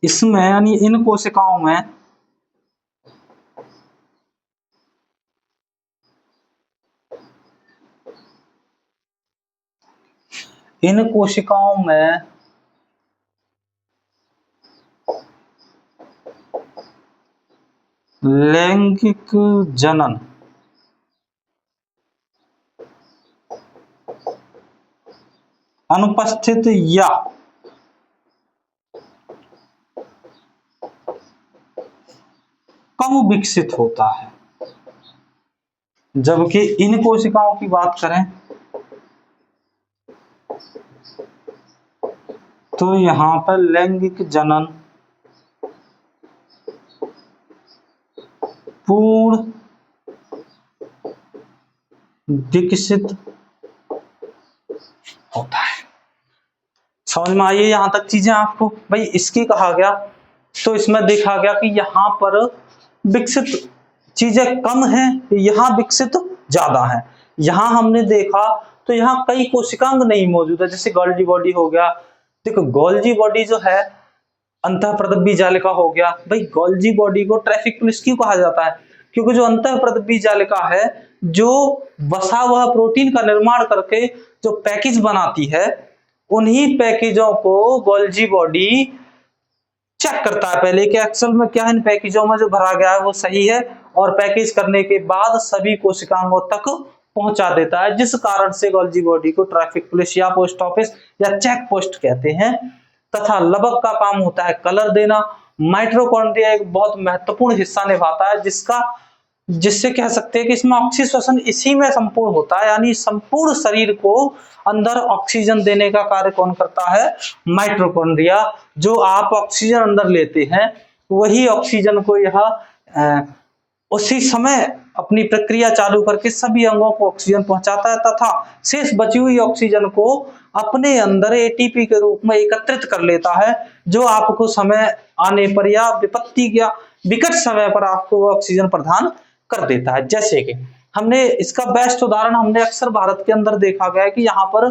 A: इसमें यानी इन कोशिकाओं में लैंगिक जनन अनुपस्थित या कम विकसित होता है। जबकि इन कोशिकाओं की बात करें तो यहां पर लैंगिक जनन पूर्ण विकसित होता है। समझ में आई यहां तक चीजें आपको? भाई इसकी कहा गया तो इसमें देखा गया कि यहां पर विकसित चीजें कम हैं, यहां विकसित ज्यादा है। यहां हमने देखा तो यहां कई कोशिकांग नहीं मौजूद है, जैसे गोल्जी बॉडी हो गया। देखो गोल्जी बॉडी जो है अंतःप्रदब्बी जालिका हो गया। भाई गोल्जी बॉडी को ट्रैफिक पुलिस क्यों कहा जाता है? क्योंकि जो अंतःप्रदब्बी जालिका है, जो वसा हुआ प्रोटीन का निर्माण करके जो पैकेज बनाती है, उन्हीं पैकेजों को गोल्जी बॉडी चेक करता है पहले कि एक्चुअल में क्या इन पैकेजों में जो भरा गया है वो सही है, और पैकेज करने के बाद सभी कोशिकाओं तक पहुंचा देता है। जिस कारण से गोल्जी बॉडी को ट्रैफिक पुलिस या पोस्ट ऑफिस या चेक पोस्ट कहते हैं। तथा लबक का काम होता है कलर देना। माइटोकॉन्ड्रिया एक बहुत महत्वपूर्ण हिस्सा निभाता है, जिससे कह सकते हैं कि इसमें ऑक्सीश्वसन इसी में संपूर्ण होता है, यानी संपूर्ण शरीर को अंदर ऑक्सीजन देने का कार्य कौन करता है? माइटोकॉन्ड्रिया। जो आप ऑक्सीजन अंदर लेते हैं वही ऑक्सीजन को यह उसी समय अपनी प्रक्रिया चालू करके सभी अंगों को ऑक्सीजन पहुंचाता है, तथा शेष बची हुई ऑक्सीजन को अपने अंदर एटीपी के रूप में एकत्रित कर लेता है, जो आपको समय आने पर या विपत्ति या विकट समय पर आपको ऑक्सीजन प्रदान कर देता है। जैसे कि हमने इसका बेस्ट उदाहरण हमने अक्सर भारत के अंदर देखा गया है कि यहाँ पर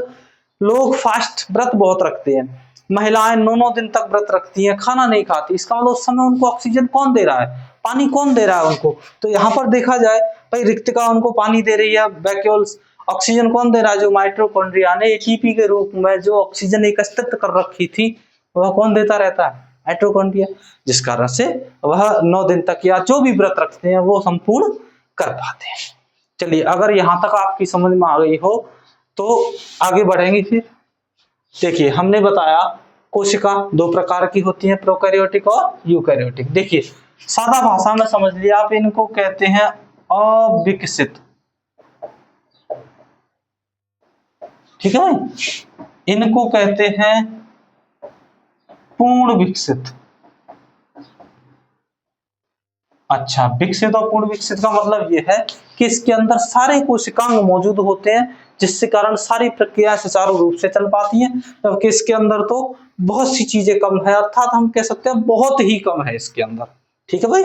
A: लोग फास्ट व्रत बहुत रखते हैं। महिलाएं 9 दिन तक व्रत रखती हैं, खाना नहीं खाती। इसका मतलब उस समय उनको ऑक्सीजन कौन दे रहा है? पानी कौन दे रहा है उनको? तो यहाँ पर देखा जाए भाई रिक्तिका उनको पानी दे रही है, वैक्यूल्स ऑक्सीजन कौन दे रहा है? जो माइटोकॉन्ड्रिया ने एटीपी के रूप में जो ऑक्सीजन एकत्रित कर रखी थी वह कौन देता रहता है? माइटोकॉन्ड्रिया। जिस कारण से वह 9 दिन तक या जो भी व्रत रखते हैं वो संपूर्ण कर पाते हैं। चलिए अगर यहां तक आपकी समझ में आ गई हो तो आगे बढ़ेंगे। फिर देखिए हमने बताया कोशिका 2 प्रकार की होती है, प्रोकैरियोटिक और यूकैरियोटिक। देखिए सादा भाषा में समझ लिया आप, इनको कहते हैं अविकसित। ठीक है भाई, इनको कहते हैं पूर्ण विकसित। अच्छा, विकसित और पूर्ण विकसित का मतलब यह है कि इसके अंदर सारे कोशिकांग मौजूद होते हैं, जिससे कारण सारी प्रक्रिया सुचारू रूप से चल पाती हैं। जबकि इसके अंदर तो बहुत सी चीजें कम है, अर्थात हम कह सकते हैं बहुत ही कम है इसके अंदर। ठीक है भाई,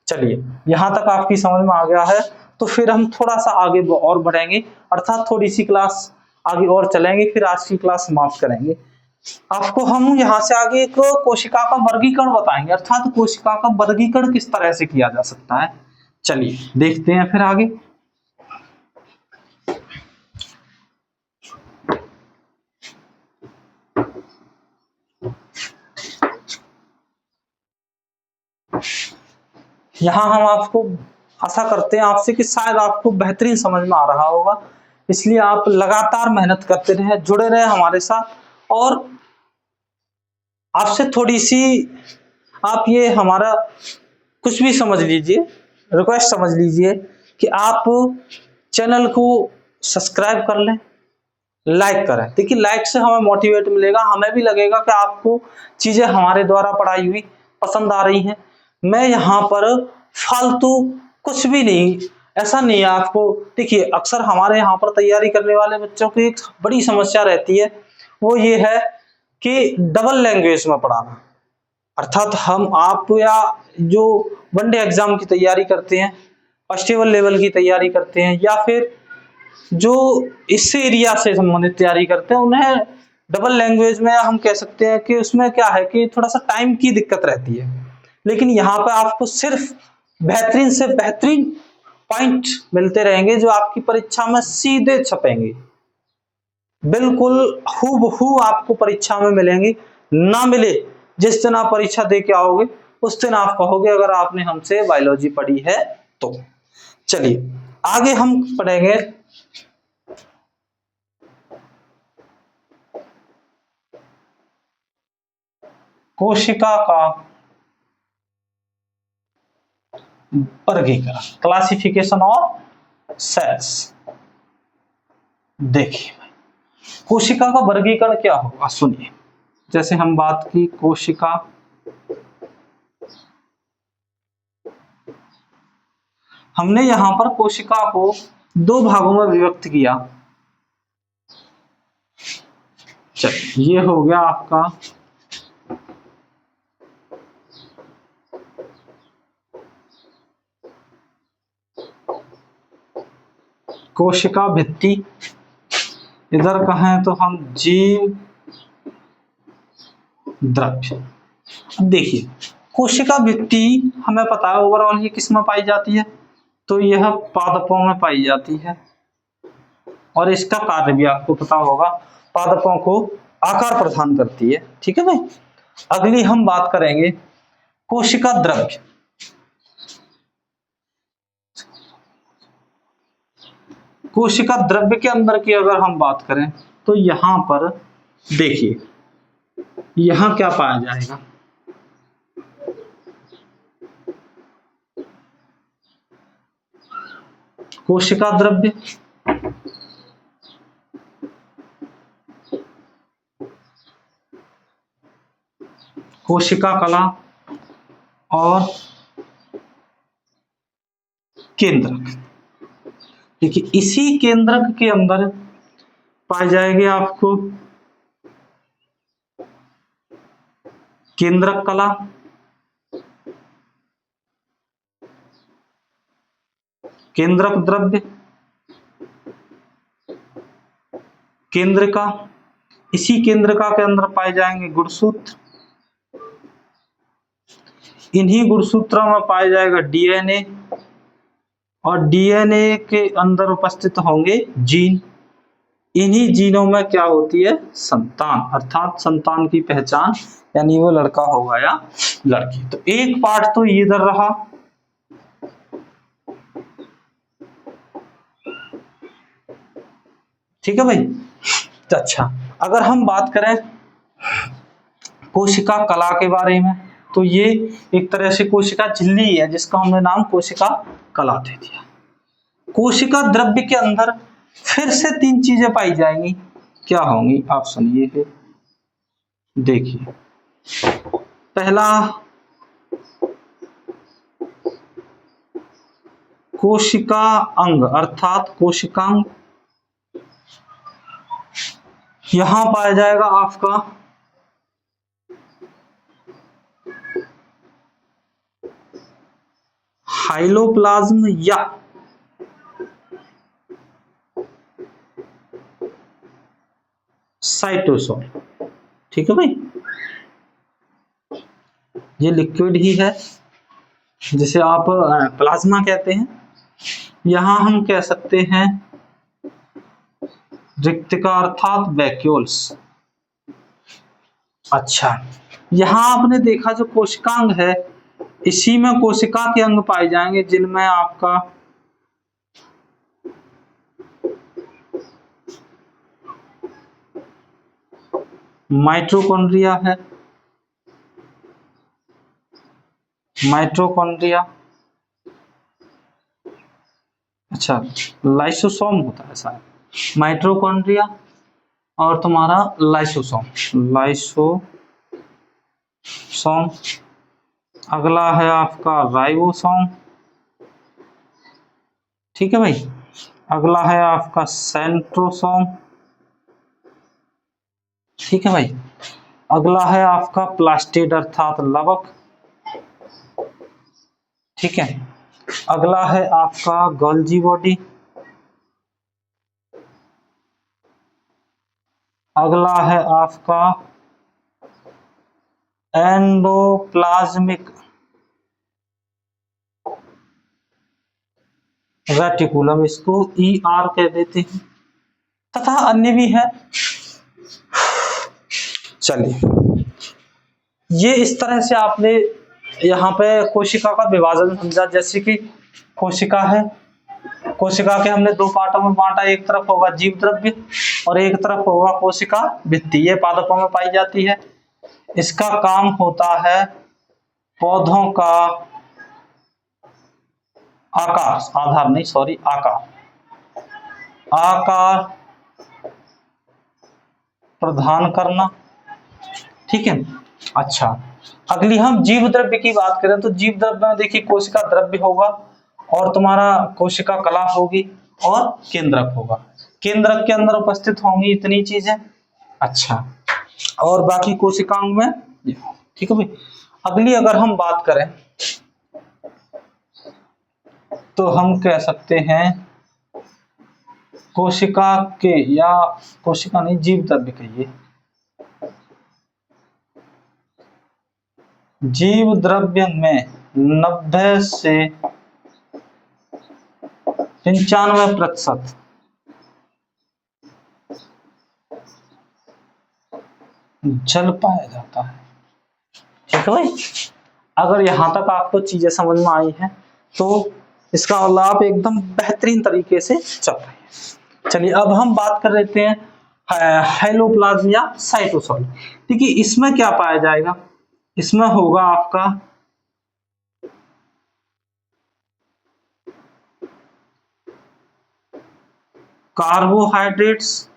A: चलिए यहां तक आपकी समझ में आ गया है तो फिर हम थोड़ा सा आगे और बढ़ेंगे, अर्थात थोड़ी सी क्लास आगे और चलेंगे, फिर आज की क्लास समाप्त करेंगे। आपको हम यहाँ से आगे एक कोशिका का वर्गीकरण बताएंगे, अर्थात कोशिका का वर्गीकरण किस तरह से किया जा सकता है। चलिए देखते हैं फिर आगे। यहाँ हम आपको आशा करते हैं आपसे कि शायद आपको बेहतरीन समझ में आ रहा होगा, इसलिए आप लगातार मेहनत करते रहे, जुड़े रहे हमारे साथ। और आपसे थोड़ी सी आप ये हमारा कुछ भी समझ लीजिए, रिक्वेस्ट समझ लीजिए कि आप चैनल को सब्सक्राइब कर लें, लाइक करें। देखिए लाइक से हमें मोटिवेट मिलेगा, हमें भी लगेगा कि आपको चीजें हमारे द्वारा पढ़ाई हुई पसंद आ रही हैं। मैं यहाँ पर फालतू कुछ भी नहीं, ऐसा नहीं है आपको। देखिए अक्सर हमारे यहाँ पर तैयारी करने वाले बच्चों की एक बड़ी समस्या रहती है, वो ये है कि डबल लैंग्वेज में पढ़ाना। अर्थात हम आप या जो वनडे एग्जाम की तैयारी करते हैं, फेस्टिवल लेवल की तैयारी करते हैं, या फिर जो इस एरिया से संबंधित तैयारी करते हैं, उन्हें डबल लैंग्वेज में हम कह सकते हैं कि उसमें क्या है कि थोड़ा सा टाइम की दिक्कत रहती है, लेकिन यहाँ पे आपको सिर्फ बेहतरीन से बेहतरीन पॉइंट मिलते रहेंगे जो आपकी परीक्षा में सीधे छपेंगे, बिल्कुल हूबहू आपको परीक्षा में मिलेंगी। ना मिले, जिस दिन आप परीक्षा दे के आओगे उस दिन आप कहोगे अगर आपने हमसे बायोलॉजी पढ़ी है तो। चलिए आगे हम पढ़ेंगे कोशिका का वर्गीकरण, क्लासिफिकेशन ऑफ सेल्स। देखिए कोशिका का वर्गीकरण क्या होगा, सुनिए। जैसे हम बात की कोशिका, हमने यहां पर कोशिका को दो भागों में विभक्त किया। चलिए ये हो गया आपका कोशिका भित्ति, इधर कहें तो हम जीव द्रव्य। देखिए कोशिका भित्ति हमें पता है ओवरऑल ये किस में पाई जाती है, तो यह पादपों में पाई जाती है, और इसका कार्य भी आपको पता होगा, पादपों को आकार प्रदान करती है। ठीक है भाई। अगली हम बात करेंगे कोशिका द्रव्य। कोशिका द्रव्य के अंदर की अगर हम बात करें तो यहां पर देखिए यहां क्या पाया जाएगा, कोशिका द्रव्य, कोशिका कला और केंद्रक। देखिए इसी केंद्रक के अंदर पाए जाएंगे आपको केंद्रक कला, केंद्रक द्रव्य, केंद्रिका, इसी केंद्रिका के अंदर पाए जाएंगे गुणसूत्र, इन्हीं गुणसूत्रों में पाया जाएगा डीएनए, और डीएनए के अंदर उपस्थित होंगे जीन, इन्हीं जीनों में क्या होती है संतान, अर्थात संतान की पहचान, यानी वो लड़का होगा या लड़की। तो एक पार्ट तो इधर रहा, ठीक है भाई। तो अच्छा अगर हम बात करें कोशिका कला के बारे में, तो ये एक तरह से कोशिका झिल्ली है जिसका हमने नाम कोशिका कला दे दिया। कोशिका द्रव्य के अंदर फिर से तीन चीजें पाई जाएंगी, क्या होंगी आप सुनिए। देखिए पहला कोशिका अंग अर्थात कोशिकांग, यहां पाया जाएगा आपका हाइलोप्लाज्म या साइटोसोल। ठीक है भाई, ये लिक्विड ही है जिसे आप प्लाज्मा कहते हैं, यहां हम कह सकते हैं रिक्तिका अर्थात वैक्यूल्स। अच्छा यहां आपने देखा जो कोशिकांग है, इसी में कोशिका के अंग पाए जाएंगे जिनमें आपका माइटोकॉन्ड्रिया है, माइटोकॉन्ड्रिया, अच्छा लाइसोसोम होता है शायद, माइटोकॉन्ड्रिया और तुम्हारा लाइसोसोम, लाइसोसोम। अगला है आपका राइबोसोम, ठीक है भाई। अगला है आपका सेंट्रोसोम, ठीक है भाई। अगला है आपका प्लास्टिड अर्थात लवक, ठीक है। अगला है आपका गोल्जी बॉडी, अगला है आपका एंडोप्लाज्मिक रेटिकुलम, इसको ER कह देते हैं, तथा अन्य भी है। चलिए, ये इस तरह से आपने यहाँ पे कोशिका का विभाजन समझा। जैसे कि कोशिका है, कोशिका के हमने दो पार्टों में बांटा, एक तरफ होगा जीव द्रव्य और एक तरफ होगा कोशिका भित्ति। ये पादपों में पाई जाती है। इसका काम होता है पौधों का आकार, आधार नहीं सॉरी आकार प्रदान करना। ठीक है। अच्छा, अगली हम जीव द्रव्य की बात करें तो जीव द्रव्य में देखिए कोशिका द्रव्य होगा और तुम्हारा कोशिका कला होगी और केंद्रक होगा। केंद्रक के अंदर उपस्थित होंगी इतनी चीजें। अच्छा, और बाकी कोशिकाओं में, ठीक है भाई। अगली अगर हम बात करें तो हम कह सकते हैं कोशिका के, या कोशिका नहीं जीव द्रव्य कहिए, जीव द्रव्य में 90 से 95% जल पाया जाता है। ठीक है भाई। अगर यहां तक आपको चीजें समझ में आई हैं तो इसका मतलब आप एकदम बेहतरीन तरीके से चल रहे हैं। चलिए, अब हम बात कर लेते हैं हेलोप्लाज्म या साइटोसोल। देखिए, इसमें क्या पाया जाएगा, इसमें होगा आपका कार्बोहाइड्रेट्स,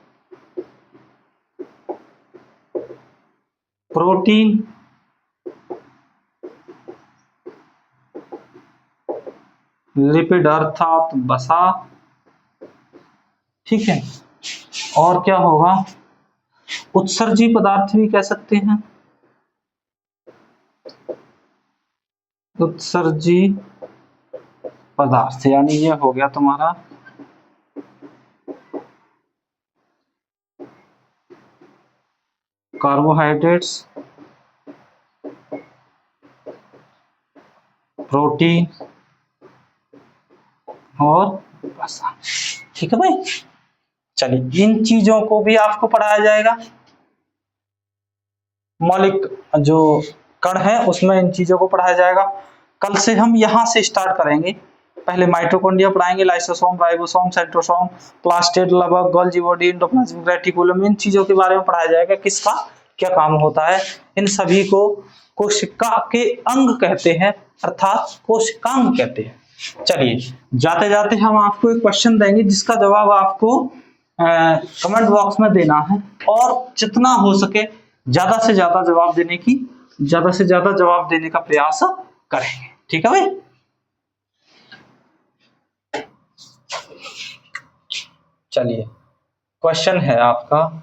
A: प्रोटीन, लिपिड अर्थात वसा। ठीक है। और क्या होगा, उत्सर्जी पदार्थ भी कह सकते हैं, उत्सर्जी पदार्थ, यानी ये हो गया तुम्हारा कार्बोहाइड्रेट्स, प्रोटीन और वसा। ठीक है भाई। चलिए, इन चीजों को भी आपको पढ़ाया जाएगा। मौलिक जो कण है उसमें इन चीजों को पढ़ाया जाएगा। कल से हम यहां से स्टार्ट करेंगे। पहले माइटोकॉन्ड्रिया पढ़ाएंगे, लाइसोसोम, राइबोसोम, सेंट्रोसोम, प्लास्टिड, लवक, गोल्गी बॉडी, एंडोप्लाज्मिक रेटिकुलम, इन चीजों के बारे में पढ़ाया जाएगा। किसका क्या काम होता है, इन सभी को कोशिका के अंग कहते हैं, अर्थात कोशिकांग कहते हैं। चलिए, जाते जाते हम आपको एक क्वेश्चन देंगे जिसका जवाब आपको कमेंट बॉक्स में देना है, और जितना हो सके ज्यादा से ज्यादा जवाब देने की, ज्यादा से ज्यादा जवाब देने का प्रयास करेंगे। ठीक है भाई। चलिए, क्वेश्चन है आपका,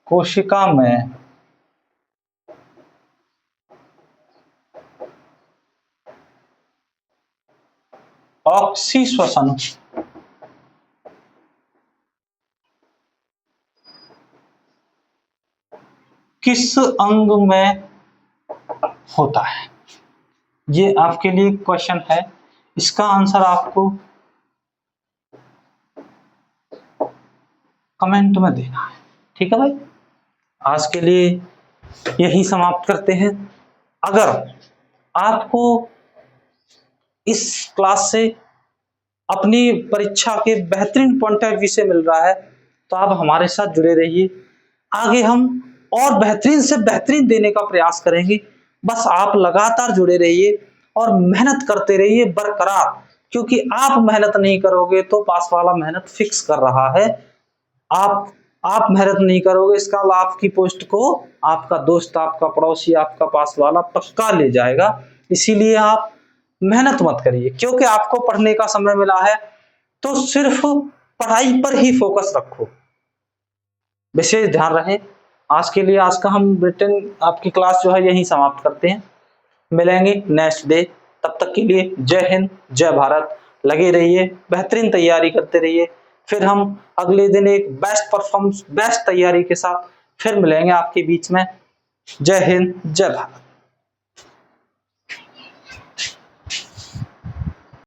A: कोशिका में ऑक्सीश्वसन किस अंग में होता है? ये आपके लिए क्वेश्चन है। इसका आंसर आपको कमेंट में देना है। ठीक है भाई। आज के लिए यही समाप्त करते हैं। अगर आपको इस क्लास से अपनी परीक्षा के बेहतरीन पॉइंट ऑफ व्यू से मिल रहा है तो आप हमारे साथ जुड़े रहिए। आगे हम और बेहतरीन से बेहतरीन देने का प्रयास करेंगे। बस आप लगातार जुड़े रहिए और मेहनत करते रहिए बरकरार, क्योंकि आप मेहनत नहीं करोगे तो पास वाला मेहनत फिक्स कर रहा है। आप मेहनत नहीं करोगे, इसका आपकी पोस्ट को आपका दोस्त, आपका पड़ोसी, आपका पास वाला पक्का ले जाएगा। इसीलिए आप मेहनत मत करिए, क्योंकि आपको पढ़ने का समय मिला है तो सिर्फ पढ़ाई पर ही फोकस रखो। विशेष ध्यान रहे। आज के लिए आज का हम रिटर्न आपकी क्लास जो है यही समाप्त करते हैं। मिलेंगे नेक्स्ट डे। तब तक के लिए जय हिंद, जय भारत। लगे रहिए, बेहतरीन तैयारी करते रहिए। फिर हम अगले दिन एक बेस्ट परफॉर्मेंस, बेस्ट तैयारी के साथ फिर मिलेंगे आपके बीच में। जय हिंद, जय भारत।